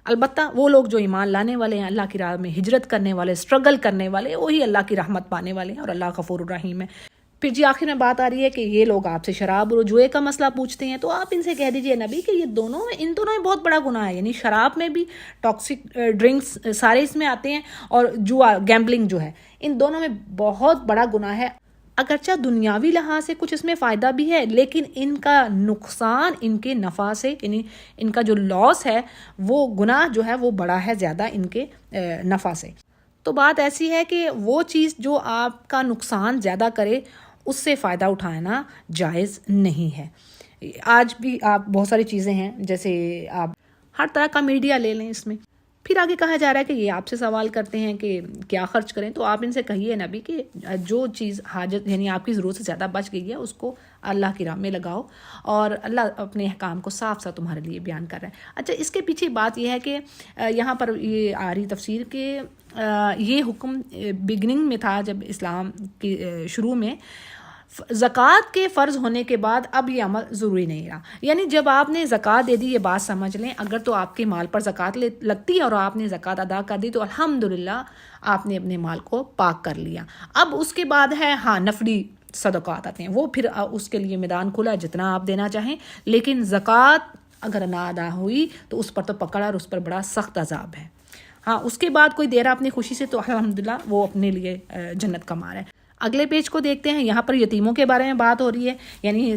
البتہ وہ لوگ جو ایمان لانے والے ہیں، اللہ کی راہ میں ہجرت کرنے والے، اسٹرگل کرنے والے، وہی اللہ کی رحمت پانے والے ہیں، اور اللہ غفور الرحیم ہے۔ پھر جی آخر میں بات آ رہی ہے کہ یہ لوگ آپ سے شراب اور جوئے کا مسئلہ پوچھتے ہیں، تو آپ ان سے کہہ دیجئے نبی کہ ان دونوں میں بہت بڑا گناہ ہے، یعنی شراب میں بھی ٹاکسک ڈرنکس سارے اس میں آتے ہیں، اور جوا گیمبلنگ جو ہے ان دونوں میں بہت بڑا گناہ ہے۔ اگرچہ دنیاوی لحاظ سے کچھ اس میں فائدہ بھی ہے، لیکن ان کا نقصان ان کے نفع سے، یعنی ان کا جو لاس ہے وہ گناہ جو ہے وہ بڑا ہے زیادہ ان کے نفع سے۔ تو بات ایسی ہے کہ وہ چیز جو آپ کا نقصان زیادہ کرے اس سے فائدہ اٹھانا جائز نہیں ہے۔ آج بھی آپ بہت ساری چیزیں ہیں، جیسے آپ ہر طرح کا میڈیا لے لیں، اس میں پھر آگے کہا جا رہا ہے کہ یہ آپ سے سوال کرتے ہیں کہ کیا خرچ کریں، تو آپ ان سے کہیے نبی کہ جو چیز حاجت یعنی آپ کی ضرورت سے زیادہ بچ گئی ہے اس کو اللہ کی راہ میں لگاؤ، اور اللہ اپنے احکام کو صاف صاف تمہارے لیے بیان کر رہا ہے۔ اچھا، اس کے پیچھے بات یہ ہے کہ یہاں پر یہ آ رہی تفسیر کہ یہ حکم بگننگ میں تھا جب اسلام کی شروع میں، زکوٰۃ کے فرض ہونے کے بعد اب یہ عمل ضروری نہیں رہا، یعنی جب آپ نے زکوٰۃ دے دی، یہ بات سمجھ لیں، اگر تو آپ کے مال پر زکوٰۃ لگتی ہے اور آپ نے زکوٰۃ ادا کر دی تو الحمدللہ آپ نے اپنے مال کو پاک کر لیا۔ اب اس کے بعد ہے نفلی صدقات آتے ہیں، وہ پھر اس کے لیے میدان کھلا ہے، جتنا آپ دینا چاہیں، لیکن زکوٰۃ اگر نہ ادا ہوئی تو اس پر تو پکڑ اور اس پر بڑا سخت عذاب ہے۔ اس کے بعد کوئی دے رہا اپنی خوشی سے تو الحمدللہ وہ اپنے لیے جنت کما رہا ہے۔ اگلے پیج کو دیکھتے ہیں، یہاں پر یتیموں کے بارے میں بات ہو رہی ہے، یعنی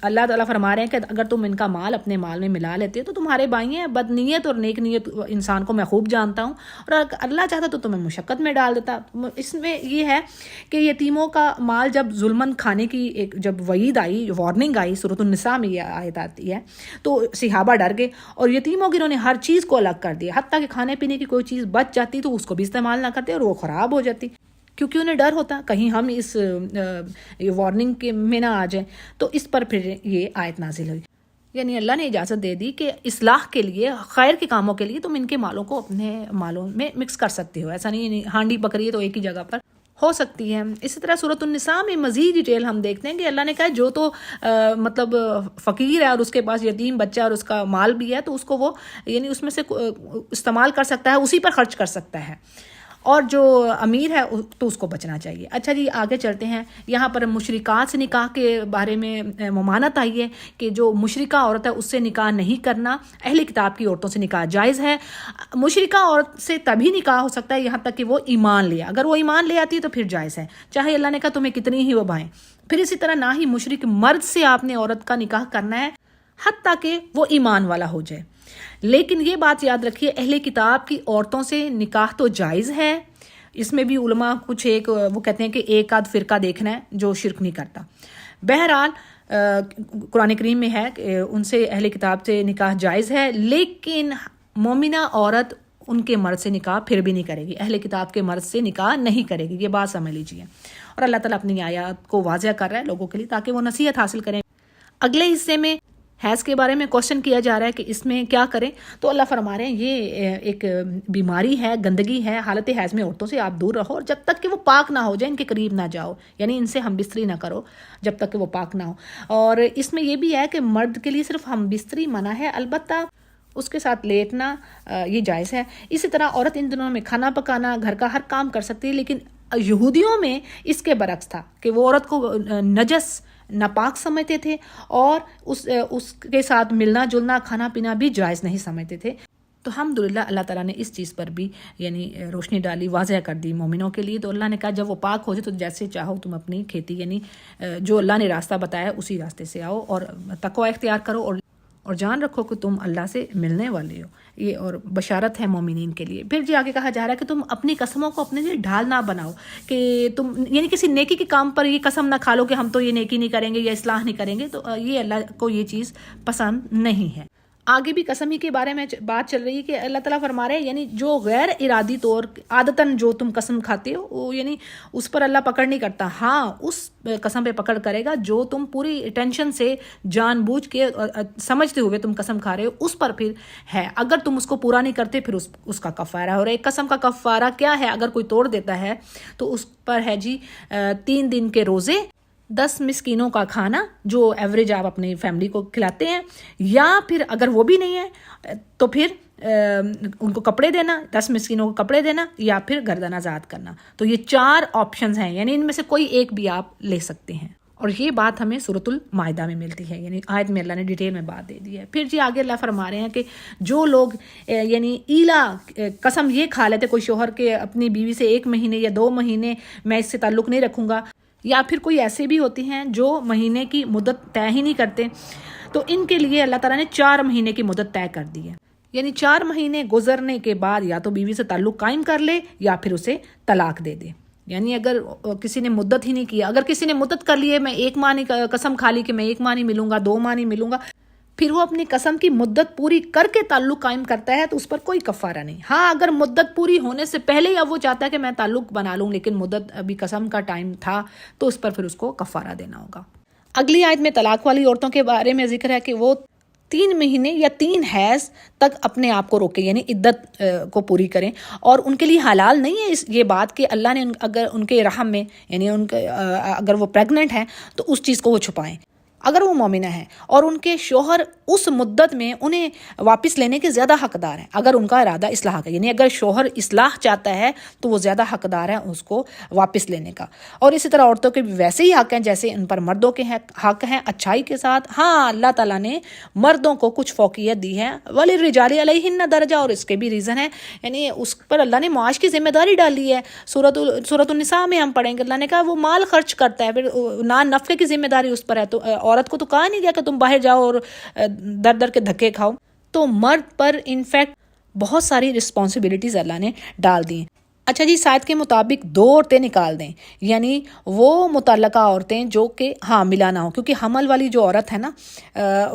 اللہ تعالیٰ فرما رہے ہیں کہ اگر تم ان کا مال اپنے مال میں ملا لیتے ہو تو تمہارے بھائی ہیں، بد نیت اور نیک نیت انسان کو میں خوب جانتا ہوں، اور اگر اللہ چاہتا تو تمہیں مشقت میں ڈال دیتا۔ اس میں یہ ہے کہ یتیموں کا مال جب ظلمن کھانے کی ایک جب وعید آئی، وارننگ آئی، سورۃ النساء میں یہ آیت آتی ہے، تو صحابہ ڈر گئے اور یتیموں کی انہوں نے ہر چیز کو الگ کر دیا، حتیٰ کہ کھانے پینے کی کوئی چیز بچ جاتی تو اس کو بھی استعمال نہ کرتے اور وہ خراب ہو جاتی، کیونکہ انہیں ڈر ہوتا کہیں ہم اس وارننگ کے میں نہ آ جائیں۔ تو اس پر پھر یہ آیت نازل ہوئی، یعنی اللہ نے اجازت دے دی کہ اصلاح کے لیے، خیر کے کاموں کے لیے تم ان کے مالوں کو اپنے مالوں میں مکس کر سکتے ہو، ایسا نہیں ہانڈی پکڑی ہے تو ایک ہی جگہ پر ہو سکتی ہے۔ اسی طرح سورۃ النساء میں مزید ڈیٹیل ہم دیکھتے ہیں کہ اللہ نے کہا جو تو مطلب فقیر ہے اور اس کے پاس یتیم بچہ اور اس کا مال بھی ہے تو اس کو وہ یعنی اس میں سے استعمال کر سکتا ہے، اسی پر خرچ کر سکتا ہے، اور جو امیر ہے تو اس کو بچنا چاہیے۔ اچھا جی آگے چلتے ہیں، یہاں پر مشرکات سے نکاح کے بارے میں ممانعت آئی ہے کہ جو مشرکہ عورت ہے اس سے نکاح نہیں کرنا، اہل کتاب کی عورتوں سے نکاح جائز ہے۔ مشرکہ عورت سے تبھی نکاح ہو سکتا ہے یہاں تک کہ وہ ایمان لے، اگر وہ ایمان لے آتی ہے تو پھر جائز ہے، چاہے اللہ نے کہا تمہیں کتنی ہی وہ بھائیں۔ پھر اسی طرح نہ ہی مشرک مرد سے آپ نے عورت کا نکاح کرنا ہے حتیٰ کہ وہ ایمان والا ہو جائے۔ لیکن یہ بات یاد رکھیے، اہل کتاب کی عورتوں سے نکاح تو جائز ہے، اس میں بھی علماء کچھ وہ کہتے ہیں کہ ایک آدھ فرقہ دیکھنا ہے جو شرک نہیں کرتا۔ بہرحال قرآن کریم میں ہے کہ ان سے اہل کتاب سے نکاح جائز ہے، لیکن مومنہ عورت ان کے مرد سے نکاح پھر بھی نہیں کرے گی، اہل کتاب کے مرد سے نکاح نہیں کرے گی، یہ بات سمجھ لیجیے۔ اور اللہ تعالیٰ اپنی آیات کو واضح کر رہا ہے لوگوں کے لیے تاکہ وہ نصیحت حاصل کریں۔ اگلے حصے میں حیض کے بارے میں کوشچن کیا جا رہا ہے کہ اس میں کیا کریں، تو اللہ فرما رہے ہیں یہ ایک بیماری ہے، گندگی ہے، حالت حیض میں عورتوں سے آپ دور رہو، اور جب تک کہ وہ پاک نہ ہو جائے ان کے قریب نہ جاؤ، یعنی ان سے ہم بستری نہ کرو جب تک کہ وہ پاک نہ ہو۔ اور اس میں یہ بھی ہے کہ مرد کے لیے صرف ہم بستری منع ہے، البتہ اس کے ساتھ لیٹنا یہ جائز ہے۔ اسی طرح عورت ان دنوں میں کھانا پکانا، گھر کا ہر کام کر سکتی ہے، لیکن یہودیوں میں اس کے برعکس تھا کہ وہ عورت کو نجس ناپاک سمجھتے تھے اور اس کے ساتھ ملنا جلنا کھانا پینا بھی جائز نہیں سمجھتے تھے۔ تو الحمدللہ اللہ تعالیٰ نے اس چیز پر بھی یعنی روشنی ڈالی، واضح کر دی مومنوں کے لیے. تو اللہ نے کہا جب وہ پاک ہو جائے تو جیسے چاہو تم اپنی کھیتی یعنی جو اللہ نے راستہ بتایا اسی راستے سے آؤ اور تقوی اختیار کرو اور جان رکھو کہ تم اللہ سے ملنے والے ہو. یہ اور بشارت ہے مومنین کے لیے. پھر جی آگے کہا جا رہا ہے کہ تم اپنی قسموں کو اپنے لیے ڈھال نہ بناؤ، کہ تم یعنی کسی نیکی کے کام پر یہ قسم نہ کھا لو کہ ہم تو یہ نیکی نہیں کریں گے یا اصلاح نہیں کریں گے. تو یہ اللہ کو یہ چیز پسند نہیں ہے. آگے بھی قسم ہی کے بارے میں بات چل رہی ہے کہ اللہ تعالیٰ فرما رہے ہیں یعنی جو غیر ارادی طور عادتاً جو تم قسم کھاتے ہو وہ یعنی اس پر اللہ پکڑ نہیں کرتا. ہاں اس قسم پہ پکڑ کرے گا جو تم پوری ٹینشن سے جان بوجھ کے سمجھتے ہوئے تم قسم کھا رہے ہو اس پر پھر ہے. اگر تم اس کو پورا نہیں کرتے پھر اس کا کفارہ. اور ایک قسم کا کفارہ کیا ہے؟ اگر کوئی توڑ دیتا ہے تو اس پر ہے جی 3 دن کے روزے، 10 مسکینوں کا کھانا جو ایوریج آپ اپنی فیملی کو کھلاتے ہیں، یا پھر اگر وہ بھی نہیں ہے تو پھر ان کو کپڑے دینا، 10 مسکینوں کو کپڑے دینا، یا پھر گردن آزاد کرنا. تو یہ 4 آپشنز ہیں، یعنی ان میں سے کوئی ایک بھی آپ لے سکتے ہیں. اور یہ بات ہمیں سورۃ المائدہ میں ملتی ہے، یعنی آیت میں اللہ نے ڈیٹیل میں بات دے دی ہے. پھر جی آگے اللہ فرما رہے ہیں کہ جو لوگ یعنی ایلا قسم یہ کھا لیتے کوئی شوہر کے اپنی بیوی سے 1 مہینے یا 2 مہینے میں اس سے تعلق نہیں رکھوں گا، یا پھر کوئی ایسے بھی ہوتی ہیں جو مہینے کی مدت طے ہی نہیں کرتے، تو ان کے لیے اللہ تعالیٰ نے 4 مہینے کی مدت طے کر دی ہے. یعنی 4 مہینے گزرنے کے بعد یا تو بیوی سے تعلق قائم کر لے یا پھر اسے طلاق دے دے. یعنی اگر کسی نے مدت ہی نہیں کیا، اگر کسی نے مدت کر لی ہے، میں 1 ماہ نہیں قسم کھا لی کہ میں 1 ماہ نہیں ملوں گا، 2 ماہ نہیں ملوں گا، پھر وہ اپنی قسم کی مدت پوری کر کے تعلق قائم کرتا ہے تو اس پر کوئی کفارہ نہیں. ہاں اگر مدت پوری ہونے سے پہلے ہی اب وہ چاہتا ہے کہ میں تعلق بنا لوں لیکن مدت ابھی قسم کا ٹائم تھا تو اس پر پھر اس کو کفارہ دینا ہوگا. اگلی آیت میں طلاق والی عورتوں کے بارے میں ذکر ہے کہ وہ 3 مہینے یا 3 حیض تک اپنے آپ کو روکے، یعنی عدت کو پوری کریں. اور ان کے لیے حلال نہیں ہے یہ بات کہ اللہ نے اگر ان کے رحم میں یعنی اگر وہ پریگننٹ ہیں تو اس چیز کو وہ چھپائیں. اگر وہ مومنہ ہیں اور ان کے شوہر اس مدت میں انہیں واپس لینے کے زیادہ حقدار ہیں اگر ان کا ارادہ اصلاح کا، یعنی اگر شوہر اصلاح چاہتا ہے تو وہ زیادہ حقدار ہے اس کو واپس لینے کا. اور اسی طرح عورتوں کے بھی ویسے ہی حق ہیں جیسے ان پر مردوں کے حق ہیں اچھائی کے ساتھ. ہاں اللہ تعالیٰ نے مردوں کو کچھ فوقیت دی ہے، وَلِلرِّجَالِ عَلَيْهِنَّ درجہ، اور اس کے بھی ریزن ہے، یعنی اس پر اللہ نے معاش کی ذمہ داری ڈالی ہے. سورۃ النساء میں ہم پڑھیں گے اللہ نے کہا وہ مال خرچ کرتا ہے، پھر نان نفقے کی ذمہ داری اس پر ہے. تو عورت کو تو کہا نہیں گیا کہ تم باہر جاؤ اور در در کے دھکے کھاؤ. تو مرد پر انفیکٹ بہت ساری رسپانسبلٹیز اللہ نے ڈال دی ہیں. اچھا جی، ساتھ کے مطابق 2 عورتیں نکال دیں، یعنی وہ متعلقہ عورتیں جو کہ حاملہ نہ ہوں، کیونکہ حمل والی جو عورت ہے نا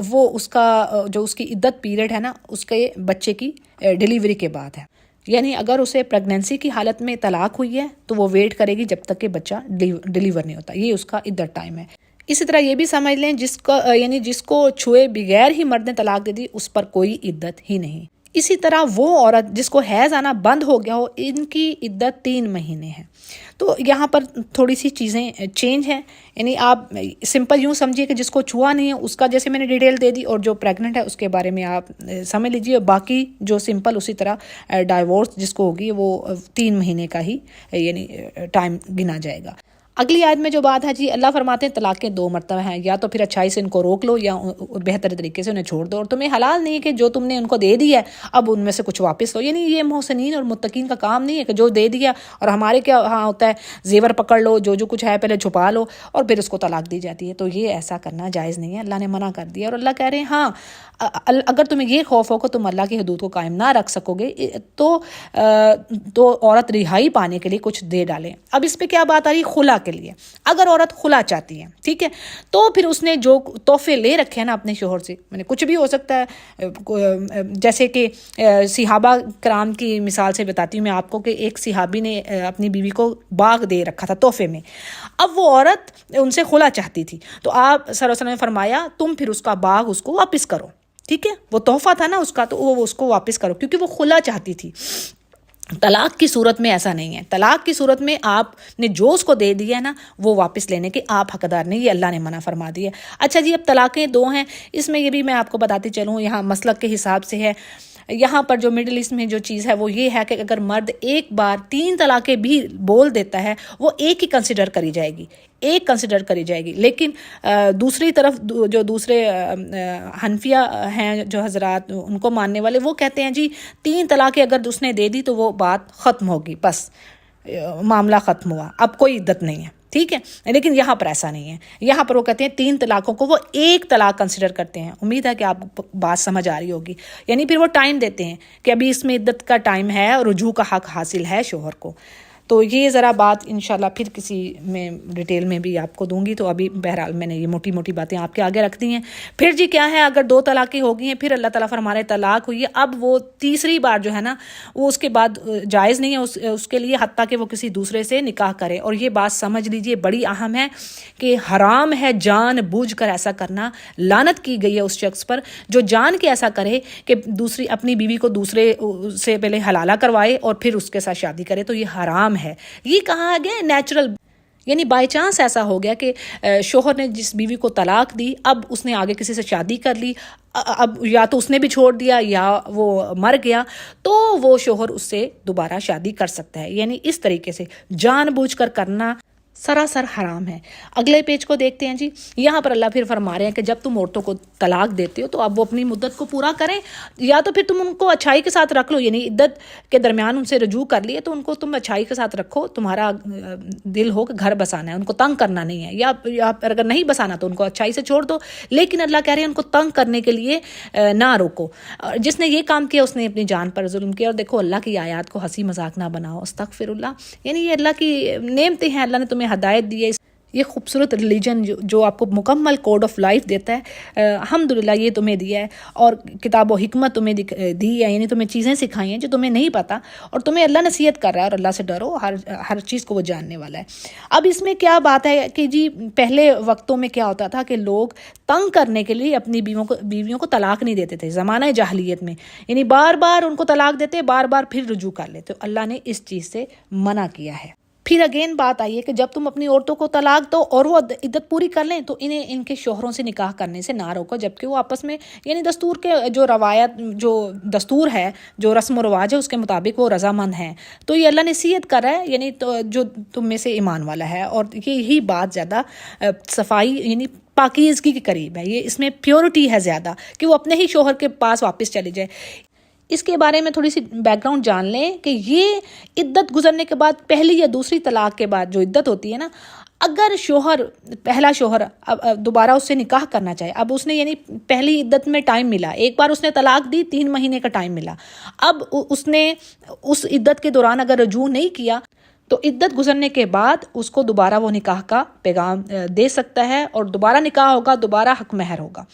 وہ اس کا جو اس کی عدت پیریڈ ہے نا اس کے بچے کی ڈیلیوری کے بعد ہے. یعنی اگر اسے پریگننسی کی حالت میں طلاق ہوئی ہے تو وہ ویٹ کرے گی جب تک کہ بچہ ڈیلیور نہیں ہوتا، یہ اس کا عدت ٹائم ہے. اسی طرح یہ بھی سمجھ لیں جس کو چھوئے بغیر ہی مرد نے طلاق دے دی اس پر کوئی عدت ہی نہیں. اسی طرح وہ عورت جس کو حیض آنا بند ہو گیا ہو ان کی عدت 3 مہینے ہے. تو یہاں پر تھوڑی سی چیزیں چینج ہیں، یعنی آپ سمپل یوں سمجھیے کہ جس کو چھوا نہیں ہے اس کا جیسے میں نے ڈیٹیل دے دی، اور جو پریگننٹ ہے اس کے بارے میں آپ سمجھ لیجیے. باقی جو سمپل اسی طرح ڈائیورس جس کو ہوگی وہ 3 مہینے کا ہی یعنی ٹائم گنا جائے گا. اگلی آیت میں جو بات ہے جی اللہ فرماتے ہیں طلاقیں 2 مرتبہ ہیں، یا تو پھر اچھائی سے ان کو روک لو یا بہتر طریقے سے انہیں چھوڑ دو. اور تمہیں حلال نہیں ہے کہ جو تم نے ان کو دے دیا ہے اب ان میں سے کچھ واپس لو. یعنی یہ محسنین اور متقین کا کام نہیں ہے کہ جو دے دیا، اور ہمارے کیا ہاں ہوتا ہے زیور پکڑ لو، جو کچھ ہے پہلے چھپا لو اور پھر اس کو طلاق دی جاتی ہے. تو یہ ایسا کرنا جائز نہیں ہے، اللہ نے منع کر دیا. اور اللہ کہہ رہے ہیں ہاں اگر تمہیں یہ خوف ہو کہ تم اللہ کی حدود کو قائم نہ رکھ سکو گے تو عورت رہائی پانے کے لیے کچھ دے ڈالیں. اب اس پہ کیا بات آ رہی؟ خلا کے لیے. اگر عورت خلا چاہتی ہے، ٹھیک ہے، تو پھر اس نے جو تحفے لے رکھے ہیں نا اپنے شوہر سے، میں نے کچھ بھی ہو سکتا ہے، جیسے کہ صحابہ کرام کی مثال سے بتاتی ہوں میں آپ کو کہ ایک صحابی نے اپنی بیوی کو باغ دے رکھا تھا تحفے میں. اب وہ عورت ان سے خلا چاہتی تھی تو آپ صلی اللہ علیہ وسلم نے فرمایا تم پھر اس کا باغ اس کو واپس کرو. ٹھیک ہے، وہ تحفہ تھا نا اس کا تو وہ اس کو واپس کرو کیونکہ وہ خلا چاہتی تھی. طلاق کی صورت میں ایسا نہیں ہے. طلاق کی صورت میں آپ نے جو اس کو دے دیا ہے نا وہ واپس لینے کے آپ حقدار نہیں، یہ اللہ نے منع فرما دیا. اچھا جی، اب طلاقیں 2 ہیں، اس میں یہ بھی میں آپ کو بتاتی چلوں، یہاں مسلک کے حساب سے ہے. یہاں پر جو مڈل ایسٹ میں جو چیز ہے وہ یہ ہے کہ اگر مرد ایک بار 3 طلاقیں بھی بول دیتا ہے وہ ایک ہی کنسیڈر کری جائے گی، ایک کنسیڈر کری جائے گی. لیکن دوسری طرف جو دوسرے حنفیہ ہیں جو حضرات ان کو ماننے والے، وہ کہتے ہیں جی 3 طلاقیں اگر اس نے دے دی تو وہ بات ختم ہوگی، بس معاملہ ختم ہوا، اب کوئی عدت نہیں ہے. ٹھیک ہے، لیکن یہاں پر ایسا نہیں ہے. یہاں پر وہ کہتے ہیں 3 طلاقوں کو وہ ایک طلاق کنسیڈر کرتے ہیں. امید ہے کہ آپ کو بات سمجھ آ رہی ہوگی. یعنی پھر وہ ٹائم دیتے ہیں کہ ابھی اس میں عدت کا ٹائم ہے اور رجوع کا حق حاصل ہے شوہر کو. تو یہ ذرا بات انشاءاللہ پھر کسی میں ڈیٹیل میں بھی آپ کو دوں گی. تو ابھی بہرحال میں نے یہ موٹی موٹی باتیں آپ کے آگے رکھ دی ہیں. پھر جی کیا ہے، اگر 2 طلاقیں ہو گئی ہیں، پھر اللہ تعالیٰ فرمارے طلاق ہوئی ہے، اب وہ تیسری بار جو ہے نا وہ اس کے بعد جائز نہیں ہے اس کے لیے، حتیٰ کہ وہ کسی دوسرے سے نکاح کرے. اور یہ بات سمجھ لیجئے بڑی اہم ہے کہ حرام ہے جان بوجھ کر ایسا کرنا. لعنت کی گئی ہے اس شخص پر جو جان کے ایسا کرے کہ دوسری اپنی بیوی کو دوسرے سے پہلے حلالہ کروائے اور پھر اس کے ساتھ شادی کرے. تو یہ حرام ہے. یہ کہا گیا نیچرل، یعنی بائی چانس ایسا ہو گیا کہ شوہر نے جس بیوی کو طلاق دی، اب اس نے آگے کسی سے شادی کر لی، اب یا تو اس نے بھی چھوڑ دیا یا وہ مر گیا، تو وہ شوہر اس سے دوبارہ شادی کر سکتا ہے. یعنی اس طریقے سے جان بوجھ کر کرنا سراسر حرام ہے. اگلے پیج کو دیکھتے ہیں جی. یہاں پر اللہ پھر فرما رہے ہیں کہ جب تم عورتوں کو طلاق دیتے ہو تو اب وہ اپنی مدت کو پورا کریں، یا تو پھر تم ان کو اچھائی کے ساتھ رکھ لو. یعنی عدت کے درمیان ان سے رجوع کر لیے تو ان کو تم اچھائی کے ساتھ رکھو. تمہارا دل ہو کہ گھر بسانا ہے، ان کو تنگ کرنا نہیں ہے، یا اگر نہیں بسانا تو ان کو اچھائی سے چھوڑ دو. لیکن اللہ کہہ رہے ہیں ان کو تنگ کرنے کے لیے نہ روکو. جس نے یہ کام کیا اس نے اپنی جان پر ظلم کیا. اور دیکھو اللہ کی آیات کو ہنسی مذاق نہ بناؤ، استغفر اللہ. یعنی یہ اللہ کی نعمتیں ہیں، اللہ نے تمہیں ہدایت دی ہے. یہ خوبصورت ریلیجن جو آپ کو مکمل کوڈ آف لائف دیتا ہے، الحمدللہ یہ تمہیں دیا ہے. اور کتاب و حکمت تمہیں دی ہے، یعنی تمہیں چیزیں سکھائی ہیں جو تمہیں نہیں پتہ، اور تمہیں اللہ نصیحت کر رہا ہے. اور اللہ سے ڈرو، ہر چیز کو وہ جاننے والا ہے. اب اس میں کیا بات ہے کہ جی پہلے وقتوں میں کیا ہوتا تھا کہ لوگ تنگ کرنے کے لیے اپنی بیویوں کو طلاق نہیں دیتے تھے زمانہ جاہلیت میں. یعنی بار بار ان کو طلاق دیتے، بار بار پھر رجوع کر لیتے. اللہ نے اس چیز سے منع کیا ہے. پھر اگین بات آئی ہے کہ جب تم اپنی عورتوں کو طلاق دو اور وہ عدت پوری کر لیں تو انہیں ان کے شوہروں سے نکاح کرنے سے نہ روکو، جبکہ وہ آپس میں یعنی دستور کے جو روایت جو دستور ہے، جو رسم و رواج ہے، اس کے مطابق وہ رضامند ہیں. تو یہ اللہ نصیحت کر رہا ہے، یعنی تو جو تم میں سے ایمان والا ہے. اور یہی بات زیادہ صفائی یعنی پاکیزگی کے قریب ہے. یہ اس میں پیورٹی ہے زیادہ کہ وہ اپنے ہی شوہر کے پاس واپس چلی جائے. اس کے بارے میں تھوڑی سی بیک گراؤنڈ جان لیں کہ یہ عدت گزرنے کے بعد پہلی یا دوسری طلاق کے بعد جو عدت ہوتی ہے نا، اگر پہلا شوہر اب دوبارہ اس سے نکاح کرنا چاہے، اب اس نے یعنی پہلی عدت میں ٹائم ملا، ایک بار اس نے طلاق دی، 3 مہینے کا ٹائم ملا، اب اس نے اس عدت کے دوران اگر رجوع نہیں کیا تو عدت گزرنے کے بعد اس کو دوبارہ وہ نکاح کا پیغام دے سکتا ہے، اور دوبارہ نکاح ہوگا، دوبارہ حق مہر ہوگا.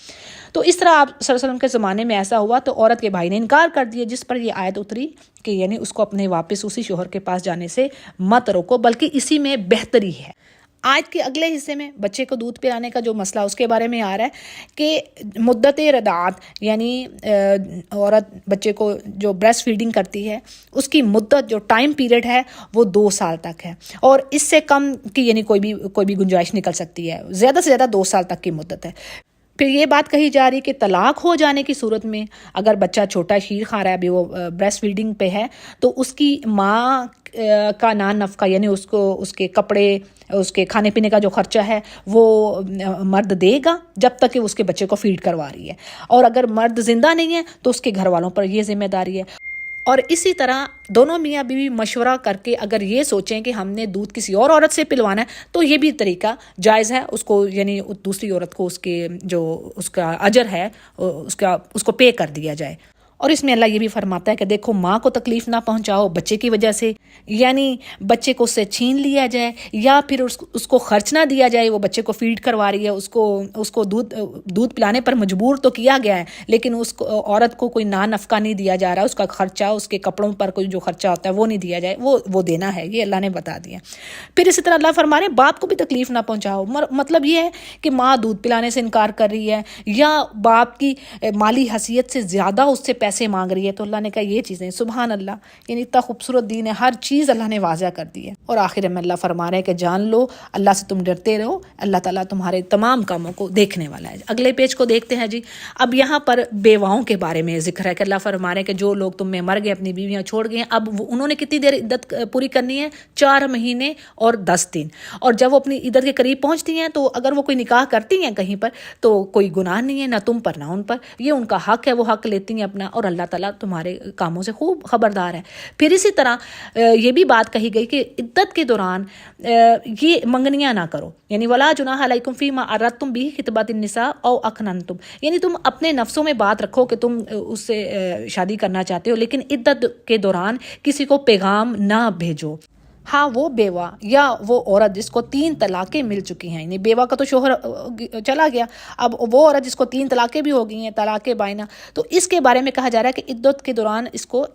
تو اس طرح آپ صلی اللہ علیہ وسلم کے زمانے میں ایسا ہوا تو عورت کے بھائی نے انکار کر دیا، جس پر یہ آیت اتری کہ یعنی اس کو اپنے واپس اسی شوہر کے پاس جانے سے مت روکو، بلکہ اسی میں بہتری ہے. آج کے اگلے حصے میں بچے کو دودھ پلانے کا جو مسئلہ اس کے بارے میں آ رہا ہے کہ مدت رضاعت، یعنی عورت بچے کو جو بریسٹ فیڈنگ کرتی ہے اس کی مدت جو ٹائم پیریڈ ہے وہ 2 سال تک ہے، اور اس سے کم کی یعنی کوئی بھی گنجائش نکل سکتی ہے. زیادہ سے زیادہ 2 سال تک کی مدت ہے. پھر یہ بات کہی جا رہی کہ طلاق ہو جانے کی صورت میں اگر بچہ چھوٹا شیر کھا رہا ہے، ابھی وہ بریسٹ فیڈنگ پہ ہے، تو اس کی ماں کا نان نفقہ یعنی اس کے کپڑے، اس کے کھانے پینے کا جو خرچہ ہے وہ مرد دے گا جب تک کہ اس کے بچے کو فیڈ کروا رہی ہے. اور اگر مرد زندہ نہیں ہے تو اس کے گھر والوں پر یہ ذمہ داری ہے. اور اسی طرح دونوں میاں بیوی مشورہ کر کے اگر یہ سوچیں کہ ہم نے دودھ کسی اور عورت سے پلوانا ہے تو یہ بھی طریقہ جائز ہے. اس کو یعنی دوسری عورت کو اس کا اجر ہے اس کو پے کر دیا جائے. اور اس میں اللہ یہ بھی فرماتا ہے کہ دیکھو ماں کو تکلیف نہ پہنچاؤ بچے کی وجہ سے، یعنی بچے کو اس سے چھین لیا جائے یا پھر اس کو خرچ نہ دیا جائے. وہ بچے کو فیڈ کروا رہی ہے، اس کو دودھ پلانے پر مجبور تو کیا گیا ہے، لیکن اس عورت کو کوئی نان نفقہ نہیں دیا جا رہا، اس کا خرچہ، اس کے کپڑوں پر کوئی جو خرچہ ہوتا ہے وہ نہیں دیا جائے، وہ دینا ہے. یہ اللہ نے بتا دیا. پھر اسی طرح اللہ فرما رہے ہیں باپ کو بھی تکلیف نہ پہنچاؤ. مطلب یہ ہے کہ ماں دودھ پلانے سے انکار کر رہی ہے یا باپ کی مالی حیثیت سے زیادہ اس سے پیسے پیسے مانگ رہی ہے تو اللہ نے کہا یہ چیزیں، سبحان اللہ، یعنی اتنا خوبصورت دین ہے، ہر چیز اللہ نے واضح کر دی ہے۔ اور آخر میں اللہ فرما رہے ہیں کہ جان لو اللہ سے تم ڈرتے رہو، اللہ تعالیٰ تمہارے تمام کاموں کو دیکھنے والا ہے۔ اگلے پیج کو دیکھتے ہیں جی۔ اب یہاں پر بیواؤں کے بارے میں ذکر ہے کہ اللہ فرما رہے ہیں کہ جو لوگ تم میں مر گئے، اپنی بیویاں چھوڑ گئے ہیں، اب انہوں نے کتنی دیر عدت پوری کرنی ہے؟ 4 مہینے اور 10 دن۔ اور جب وہ اپنی عدت کے قریب پہنچتی ہیں تو اگر وہ کوئی نکاح کرتی ہیں کہیں پر تو کوئی گناہ نہیں ہے، نہ تم پر نہ ان پر، یہ ان کا حق ہے، وہ حق لیتی ہیں اپنا، اور اللہ تعالیٰ تمہارے کاموں سے خوب خبردار ہے۔ پھر اسی طرح یہ بھی بات کہی گئی کہ عدت کے دوران یہ منگنیاں نہ کرو، یعنی ولا جناح علیکم فیما اردتم بہ خطبۃ النساء او اکننتم، یعنی تم اپنے نفسوں میں بات رکھو کہ تم اس سے شادی کرنا چاہتے ہو، لیکن عدت کے دوران کسی کو پیغام نہ بھیجو۔ ہاں وہ بیوہ یا وہ عورت جس کو 3 طلاقیں مل چکی ہیں، یعنی بیوہ کا تو شوہر چلا گیا، اب وہ عورت جس کو 3 طلاقیں بھی ہو گئی ہیں، طلاق بائنہ، تو اس کے بارے میں کہا جا رہا ہے کہ عدت کے دوران اس کو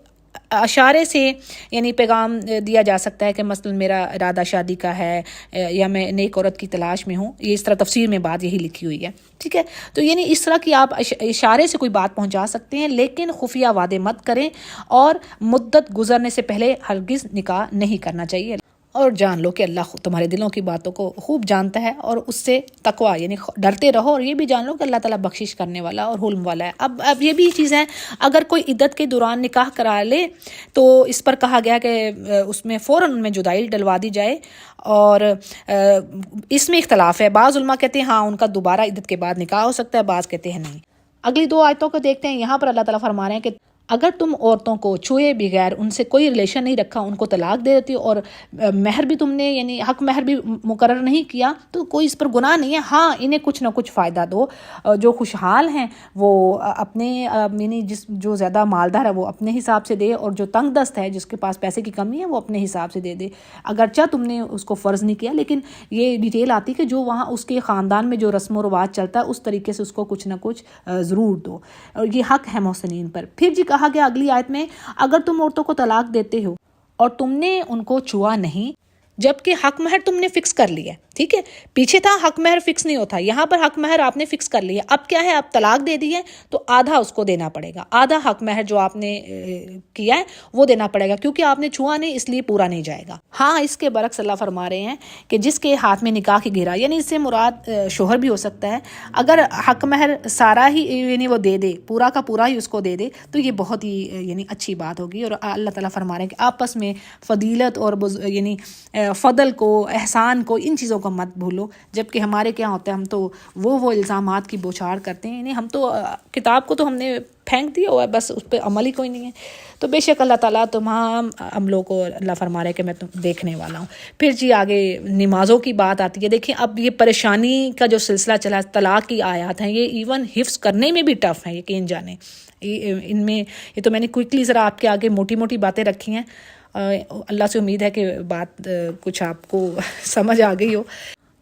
اشارے سے یعنی پیغام دیا جا سکتا ہے کہ مثلا میرا ارادہ شادی کا ہے یا میں نیک عورت کی تلاش میں ہوں، یہ اس طرح تفسیر میں بات یہی لکھی ہوئی ہے، ٹھیک ہے۔ تو یعنی اس طرح کی آپ اشارے سے کوئی بات پہنچا سکتے ہیں، لیکن خفیہ وعدے مت کریں، اور مدت گزرنے سے پہلے ہرگز نکاح نہیں کرنا چاہیے۔ اور جان لو کہ اللہ تمہارے دلوں کی باتوں کو خوب جانتا ہے، اور اس سے تقوی یعنی ڈرتے رہو، اور یہ بھی جان لو کہ اللہ تعالیٰ بخشش کرنے والا اور حلم والا ہے۔ اب یہ بھی چیز ہے، اگر کوئی عدت کے دوران نکاح کرا لے تو اس پر کہا گیا کہ اس میں فوراً ان میں جدائی ڈلوا دی جائے، اور اس میں اختلاف ہے، بعض علماء کہتے ہیں ہاں ان کا دوبارہ عدت کے بعد نکاح ہو سکتا ہے، بعض کہتے ہیں نہیں۔ اگلی 2 آیتوں کو دیکھتے ہیں۔ یہاں پر اللہ تعالیٰ فرما رہے ہیں کہ اگر تم عورتوں کو چھوئے بغیر ان سے کوئی ریلیشن نہیں رکھا، ان کو طلاق دے دیتی اور مہر بھی تم نے یعنی حق مہر بھی مقرر نہیں کیا، تو کوئی اس پر گناہ نہیں ہے۔ ہاں انہیں کچھ نہ کچھ فائدہ دو، جو خوشحال ہیں وہ اپنے یعنی جو زیادہ مالدار ہے وہ اپنے حساب سے دے، اور جو تنگ دست ہے جس کے پاس پیسے کی کمی ہے وہ اپنے حساب سے دے دے، اگرچہ تم نے اس کو فرض نہیں کیا، لیکن یہ ڈیٹیل آتی کہ جو وہاں اس کے خاندان میں جو رسم و رواج چلتا ہے اس طریقے سے اس کو کچھ نہ کچھ ضرور دو، اور یہ حق ہے محسنین پر۔ پھر جی کہا گیا اگلی آیت میں، اگر تم عورتوں کو طلاق دیتے ہو اور تم نے ان کو چھوا نہیں، جبکہ حق مہر تم نے فکس کر لیا، ٹھیک ہے، پیچھے تھا حق مہر فکس نہیں ہوتا، یہاں پر حق مہر آپ نے فکس کر لیا، اب کیا ہے، آپ طلاق دے دی ہے تو آدھا اس کو دینا پڑے گا، آدھا حق مہر جو آپ نے کیا ہے وہ دینا پڑے گا، کیونکہ آپ نے چھوا نہیں اس لیے پورا نہیں جائے گا۔ ہاں اس کے برعکس اللہ فرما رہے ہیں کہ جس کے ہاتھ میں نکاح کی گرہ، یعنی اس سے مراد شوہر بھی ہو سکتا ہے، اگر حق مہر سارا ہی یعنی وہ دے دے، پورا کا پورا ہی اس کو دے دے تو یہ بہت ہی یعنی اچھی بات ہوگی، اور اللہ تعالیٰ فرما رہے ہیں کہ آپس میں فضیلت اور یعنی فضل کو، احسان کو، ان چیزوں کو مت بھولو، جبکہ ہمارے کیا ہوتا ہے، ہم تو وہ الزامات کی بوچھاڑ کرتے ہیں، یعنی ہم تو کتاب کو تو ہم نے پھینک دیا ہوا ہے، بس اس پہ عمل ہی کوئی نہیں ہے۔ تو بے شک اللہ تعالیٰ تمام عملوں کو اللہ فرما رہے کہ میں تم دیکھنے والا ہوں۔ پھر جی آگے نمازوں کی بات آتی ہے۔ دیکھیں اب یہ پریشانی کا جو سلسلہ چلا، طلاق کی آیات ہیں، یہ ایون حفظ کرنے میں بھی ٹف ہیں، یقین جانیں، ان میں یہ تو میں نے کوئکلی ذرا آپ کے آگے موٹی موٹی باتیں رکھی ہیں، اللہ سے امید ہے کہ بات کچھ آپ کو سمجھ آ گئی ہو۔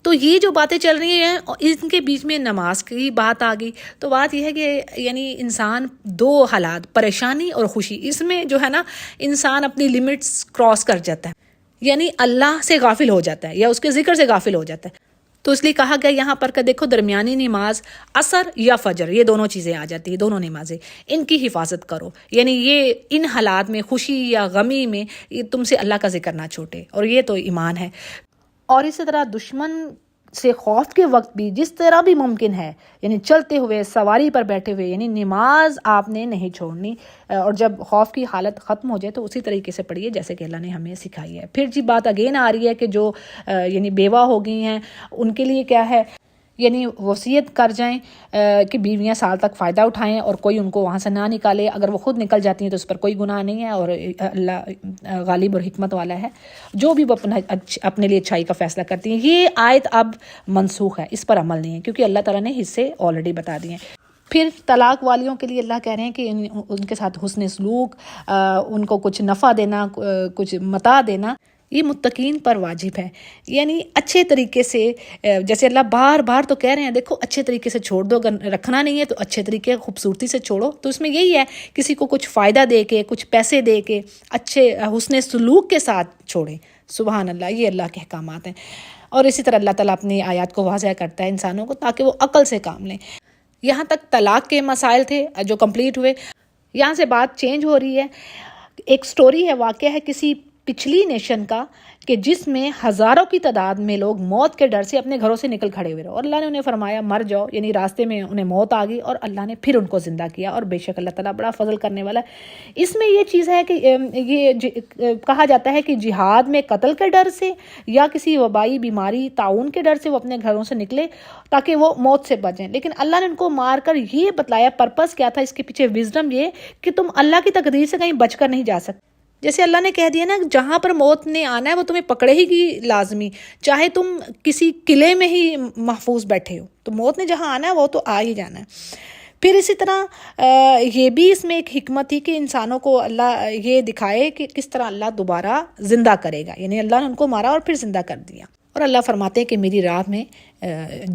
تو یہ جو باتیں چل رہی ہیں ان کے بیچ میں نماز کی بات آ گئی، تو بات یہ ہے کہ یعنی انسان 2 حالات، پریشانی اور خوشی، اس میں جو ہے نا انسان اپنی لیمٹس کراس کر جاتا ہے، یعنی اللہ سے غافل ہو جاتا ہے یا اس کے ذکر سے غافل ہو جاتا ہے۔ تو اس لیے کہا گیا یہاں پر کہ دیکھو درمیانی نماز عصر یا فجر، یہ دونوں چیزیں آ جاتی ہیں، دونوں نمازیں، ان کی حفاظت کرو، یعنی یہ ان حالات میں خوشی یا غمی میں یہ تم سے اللہ کا ذکر نہ چھوٹے، اور یہ تو ایمان ہے۔ اور اسی طرح دشمن سے خوف کے وقت بھی جس طرح بھی ممکن ہے، یعنی چلتے ہوئے، سواری پر بیٹھے ہوئے، یعنی نماز آپ نے نہیں چھوڑنی، اور جب خوف کی حالت ختم ہو جائے تو اسی طریقے سے پڑھیے جیسے کہ اللہ نے ہمیں سکھائی ہے۔ پھر جی بات اگین آ رہی ہے کہ جو یعنی بیوہ ہو گئی ہیں ان کے لیے کیا ہے، یعنی وصیت کر جائیں کہ بیویاں سال تک فائدہ اٹھائیں اور کوئی ان کو وہاں سے نہ نکالے، اگر وہ خود نکل جاتی ہیں تو اس پر کوئی گناہ نہیں ہے، اور اللہ غالب اور حکمت والا ہے، جو بھی وہ اپنے لیے اچھائی کا فیصلہ کرتی ہیں۔ یہ آیت اب منسوخ ہے، اس پر عمل نہیں ہے، کیونکہ اللہ تعالیٰ نے حصے آلریڈی بتا دیے ہیں۔ پھر طلاق والیوں کے لیے اللہ کہہ رہے ہیں کہ ان کے ساتھ حسن سلوک، ان کو کچھ نفع دینا، کچھ متاع دینا، یہ متقین پر واجب ہے، یعنی اچھے طریقے سے، جیسے اللہ بار بار تو کہہ رہے ہیں دیکھو اچھے طریقے سے چھوڑ دو، اگر رکھنا نہیں ہے تو اچھے طریقے خوبصورتی سے چھوڑو، تو اس میں یہی ہے کسی کو کچھ فائدہ دے کے، کچھ پیسے دے کے، اچھے حسن سلوک کے ساتھ چھوڑیں۔ سبحان اللہ، یہ اللہ کے احکامات ہیں۔ اور اسی طرح اللہ تعالیٰ اپنی آیات کو واضح کرتا ہے انسانوں کو تاکہ وہ عقل سے کام لیں۔ یہاں تک طلاق کے مسائل تھے جو کمپلیٹ ہوئے۔ یہاں سے بات چینج ہو رہی ہے. ایک سٹوری ہے، واقعہ ہے کسی پچھلی نیشن کا کہ جس میں ہزاروں کی تعداد میں لوگ موت کے ڈر سے اپنے گھروں سے نکل کھڑے ہوئے رہے، اور اللہ نے انہیں فرمایا مر جاؤ، یعنی راستے میں انہیں موت آ گئی اور اللہ نے پھر ان کو زندہ کیا. اور بے شک اللہ تعالیٰ بڑا فضل کرنے والا ہے. اس میں یہ چیز ہے کہ یہ کہا جاتا ہے کہ جہاد میں قتل کے ڈر سے یا کسی وبائی بیماری طاعون کے ڈر سے وہ اپنے گھروں سے نکلے تاکہ وہ موت سے بچیں، لیکن اللہ نے ان کو مار کر یہ بتلایا پرپس کیا تھا، اس کے پیچھے وزڈم یہ کہ تم اللہ کی تقدیر سے کہیں بچ کر نہیں جا سکتے. جیسے اللہ نے کہہ دیا نا، جہاں پر موت نے آنا ہے وہ تمہیں پکڑے ہی گی لازمی، چاہے تم کسی قلعے میں ہی محفوظ بیٹھے ہو، تو موت نے جہاں آنا ہے وہ تو آ ہی جانا ہے. پھر اسی طرح یہ بھی اس میں ایک حکمت تھی کہ انسانوں کو اللہ یہ دکھائے کہ کس طرح اللہ دوبارہ زندہ کرے گا، یعنی اللہ نے ان کو مارا اور پھر زندہ کر دیا. اور اللہ فرماتے ہیں کہ میری راہ میں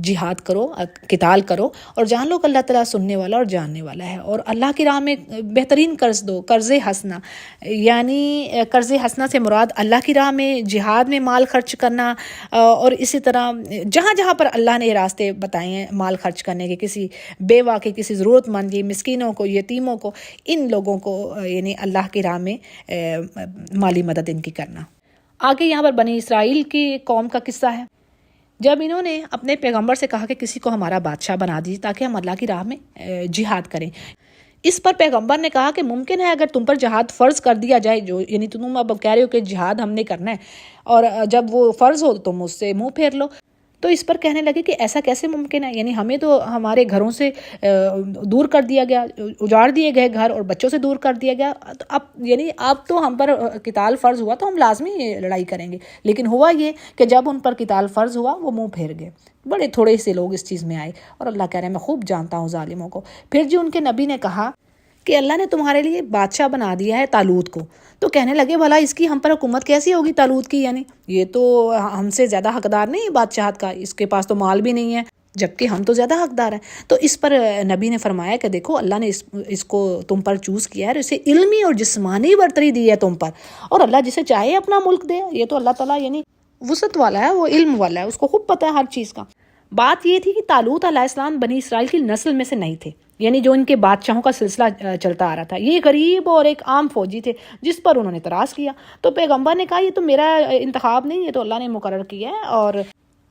جہاد کرو، قتال کرو، اور جان لو کہ اللہ تعالیٰ سننے والا اور جاننے والا ہے. اور اللہ کی راہ میں بہترین قرض دو، قرض حسنہ، یعنی قرض حسنہ سے مراد اللہ کی راہ میں جہاد میں مال خرچ کرنا، اور اسی طرح جہاں جہاں پر اللہ نے راستے بتائے ہیں مال خرچ کرنے کے، کسی بیوہ کے، کسی ضرورت مند، مسکینوں کو، یتیموں کو، ان لوگوں کو یعنی اللہ کی راہ میں مالی مدد ان کی کرنا. آگے یہاں پر بنی اسرائیل کی قوم کا قصہ ہے. جب انہوں نے اپنے پیغمبر سے کہا کہ کسی کو ہمارا بادشاہ بنا دیجیے تاکہ ہم اللہ کی راہ میں جہاد کریں، اس پر پیغمبر نے کہا کہ ممکن ہے اگر تم پر جہاد فرض کر دیا جائے، جو یعنی تم اب کہہ رہے ہو کہ جہاد ہم نے کرنا ہے، اور جب وہ فرض ہو تو تم اس سے منہ پھیر لو. تو اس پر کہنے لگے کہ ایسا کیسے ممکن ہے، یعنی ہمیں تو ہمارے گھروں سے دور کر دیا گیا، اجاڑ دیے گئے گھر، اور بچوں سے دور کر دیا گیا. اب تو ہم پر قتال فرض ہوا تو ہم لازمی لڑائی کریں گے. لیکن ہوا یہ کہ جب ان پر قتال فرض ہوا وہ منہ پھیر گئے. بڑے تھوڑے سے لوگ اس چیز میں آئے، اور اللہ کہہ رہے ہیں میں خوب جانتا ہوں ظالموں کو. پھر جو ان کے نبی نے کہا کہ اللہ نے تمہارے لیے بادشاہ بنا دیا ہے طالوت کو، تو کہنے لگے بھلا اس کی ہم پر حکومت کیسی ہوگی طالوت کی، یعنی یہ تو ہم سے زیادہ حقدار نہیں ہے بادشاہت کا، اس کے پاس تو مال بھی نہیں ہے جبکہ ہم تو زیادہ حقدار ہیں. تو اس پر نبی نے فرمایا کہ دیکھو اللہ نے اس کو تم پر چوز کیا ہے، اور اسے علمی اور جسمانی برتری دی ہے تم پر، اور اللہ جسے چاہے اپنا ملک دے. یہ تو اللہ تعالیٰ یعنی وسعت والا ہے، وہ علم والا ہے، اس کو خوب پتہ ہے ہر چیز کا. بات یہ تھی کہ طالوت علیہ السلام بنی اسرائیل کی نسل میں سے نہیں تھے، یعنی جو ان کے بادشاہوں کا سلسلہ چلتا آ رہا تھا. یہ غریب اور ایک عام فوجی تھے جس پر انہوں نے اعتراض کیا. تو پیغمبر نے کہا یہ تو میرا انتخاب نہیں، یہ تو اللہ نے مقرر کیا ہے، اور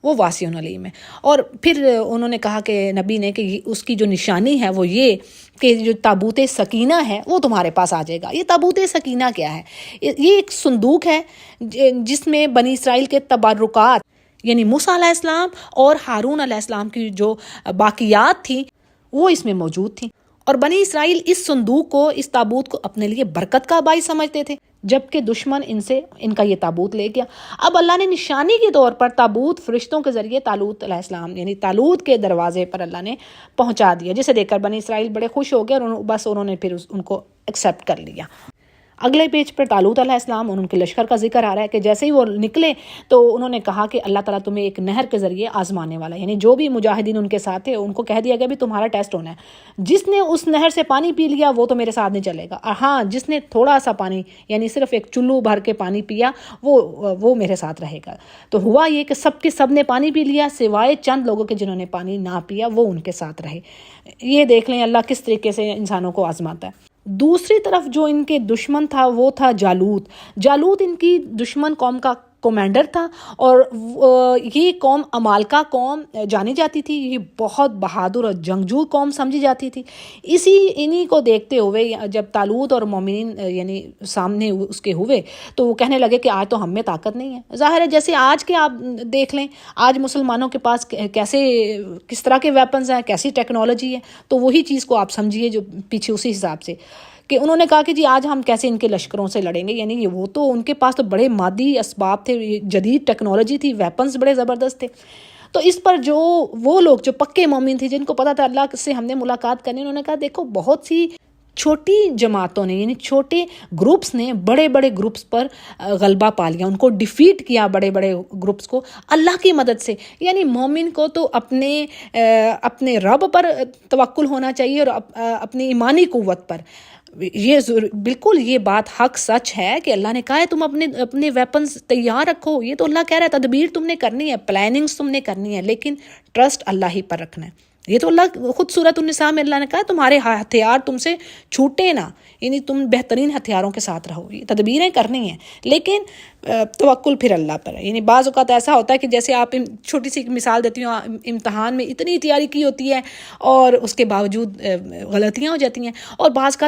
وہ واسع علیم ہے. اور پھر انہوں نے کہا کہ نبی نے کہ اس کی جو نشانی ہے وہ یہ کہ جو تابوت سکینہ ہے وہ تمہارے پاس آ جائے گا. یہ تابوت سکینہ کیا ہے؟ یہ ایک صندوق ہے جس میں بنی اسرائیل کے تبرکات، یعنی موسیٰ علیہ السلام اور ہارون علیہ السلام کی جو باقیات تھیں وہ اس میں موجود تھیں. اور بنی اسرائیل اس صندوق کو، اس تابوت کو اپنے لیے برکت کا باعث سمجھتے تھے، جبکہ دشمن ان کا یہ تابوت لے گیا. اب اللہ نے نشانی کے طور پر تابوت فرشتوں کے ذریعے طالوت علیہ السلام یعنی طالوت کے دروازے پر اللہ نے پہنچا دیا، جسے دیکھ کر بنی اسرائیل بڑے خوش ہو گئے، اور بس انہوں نے پھر ان کو ایکسیپٹ کر لیا. اگلے پیج پر طالوت علیہ السلام اور ان کے لشکر کا ذکر آ رہا ہے کہ جیسے ہی وہ نکلے تو انہوں نے کہا کہ اللہ تعالیٰ تمہیں ایک نہر کے ذریعے آزمانے والا ہے، یعنی جو بھی مجاہدین ان کے ساتھ تھے ان کو کہہ دیا گیا بھی تمہارا ٹیسٹ ہونا ہے. جس نے اس نہر سے پانی پی لیا وہ تو میرے ساتھ نہیں چلے گا، اور ہاں جس نے تھوڑا سا پانی یعنی صرف ایک چلو بھر کے پانی پیا وہ میرے ساتھ رہے گا. تو ہوا یہ کہ سب نے پانی پی لیا سوائے چند لوگوں کے جنہوں نے پانی نہ پیا، وہ ان کے ساتھ رہے. یہ دیکھ لیں اللہ کس طریقے سے انسانوں کو آزماتا ہے. دوسری طرف جو ان کے دشمن تھا وہ تھا جالوت ان کی دشمن قوم کا کمانڈر تھا، اور یہ قوم عمالقہ قوم جانی جاتی تھی. یہ بہت بہادر اور جنگجو قوم سمجھی جاتی تھی. انہی کو دیکھتے ہوئے جب طالوت اور مومنین یعنی سامنے اس کے ہوئے تو وہ کہنے لگے کہ آج تو ہم میں طاقت نہیں ہے. ظاہر ہے جیسے آج کے آپ دیکھ لیں، آج مسلمانوں کے پاس کس طرح کے ویپنز ہیں، کیسی ٹیکنالوجی ہے، تو وہی چیز کو آپ سمجھیے جو پیچھے اسی حساب سے کہ انہوں نے کہا کہ جی آج ہم کیسے ان کے لشکروں سے لڑیں گے. یعنی وہ تو ان کے پاس تو بڑے مادی اسباب تھے، جدید ٹیکنالوجی تھی، ویپنز بڑے زبردست تھے. تو اس پر جو وہ لوگ جو پکے مومن تھے جن کو پتا تھا اللہ سے ہم نے ملاقات کرنی، انہوں نے کہا دیکھو بہت سی چھوٹی جماعتوں نے یعنی چھوٹے گروپس نے بڑے بڑے گروپس پر غلبہ پا لیا، ان کو ڈیفیٹ کیا بڑے بڑے گروپس کو اللہ کی مدد سے. یعنی مومن کو تو اپنے رب پر توکل ہونا چاہیے اور اپنی ایمانی قوت پر. یہ بالکل یہ بات حق سچ ہے کہ اللہ نے کہا ہے تم اپنے ویپنز تیار رکھو. یہ تو اللہ کہہ رہا ہے تدبیر تم نے کرنی ہے، پلاننگز تم نے کرنی ہے، لیکن ٹرسٹ اللہ ہی پر رکھنا ہے. یہ تو اللہ خود سورۃ النساء میں اللہ نے کہا تمہارے ہتھیار تم سے چھوٹے نہ، یعنی تم بہترین ہتھیاروں کے ساتھ رہو، یہ تدبیریں کرنی ہیں، لیکن توکل پھر اللہ پر ہے۔ یعنی بعض اوقات ایسا ہوتا ہے کہ جیسے آپ چھوٹی سی مثال دیتی ہوں، امتحان میں اتنی تیاری کی ہوتی ہے اور اس کے باوجود غلطیاں ہو جاتی ہیں، اور بعض کا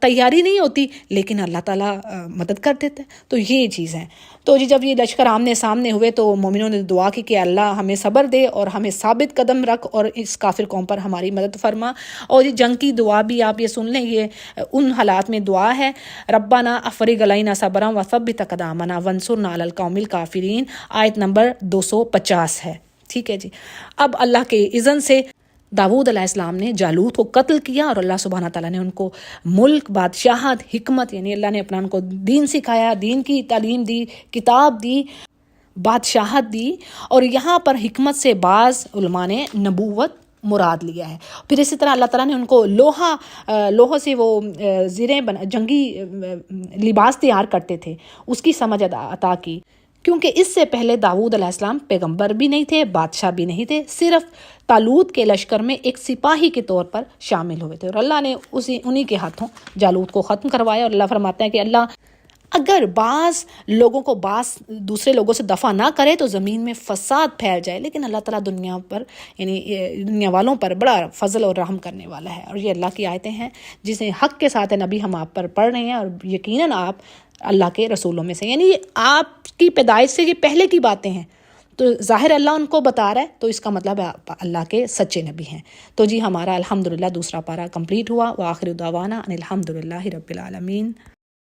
تیاری نہیں ہوتی لیکن اللہ تعالیٰ مدد کر دیتے ہیں۔ تو یہ چیز ہے۔ تو جب یہ لشکر آمنے سامنے ہوئے تو مومنوں نے دعا کی کہ اللہ ہمیں صبر دے اور ہمیں ثابت قدم رکھ اور اس کافر قوم پر ہماری مدد فرما۔ اور یہ جنگ کی دعا بھی آپ یہ سن لیں، یہ ان حالات میں دعا ہے، ربنا افرغ علینا صبرا وثبت اقدامنا وانصرنا علی القوم الکافرین، آیت نمبر 250 ہے، ٹھیک ہے جی۔ اب اللہ کے اذن سے داؤد علیہ السلام نے جالوت کو قتل کیا اور اللہ سبحانہ تعالیٰ نے ان کو ملک، بادشاہت، حکمت، یعنی اللہ نے اپنا ان کو دین سکھایا، دین کی تعلیم دی، کتاب دی، بادشاہت دی، اور یہاں پر حکمت سے بعض علماء نے نبوت مراد لیا ہے۔ پھر اسی طرح اللہ تعالیٰ نے ان کو لوہا سے وہ زریں جنگی لباس تیار کرتے تھے، اس کی سمجھ عطا کی، کیونکہ اس سے پہلے داؤد علیہ السلام پیغمبر بھی نہیں تھے، بادشاہ بھی نہیں تھے، صرف طالوت کے لشکر میں ایک سپاہی کے طور پر شامل ہوئے تھے، اور اللہ نے انہی کے ہاتھوں جالوت کو ختم کروایا۔ اور اللہ فرماتے ہیں کہ اللہ اگر بعض لوگوں کو دوسرے لوگوں سے دفع نہ کرے تو زمین میں فساد پھیل جائے، لیکن اللہ تعالیٰ دنیا پر یعنی دنیا والوں پر بڑا فضل اور رحم کرنے والا ہے۔ اور یہ اللہ کی آیتیں ہیں جسے حق کے ساتھ نبی ہم آپ پر پڑھ رہے ہیں، اور یقیناً آپ اللہ کے رسولوں میں سے، یعنی آپ کی پیدائش سے یہ پہلے کی باتیں ہیں، تو ظاہر اللہ ان کو بتا رہا ہے، تو اس کا مطلب آپ اللہ کے سچے نبی ہیں۔ تو جی ہمارا الحمدللہ دوسرا پارہ کمپلیٹ ہوا۔ وآخر دعوانا ان الحمدللہ رب العالمین۔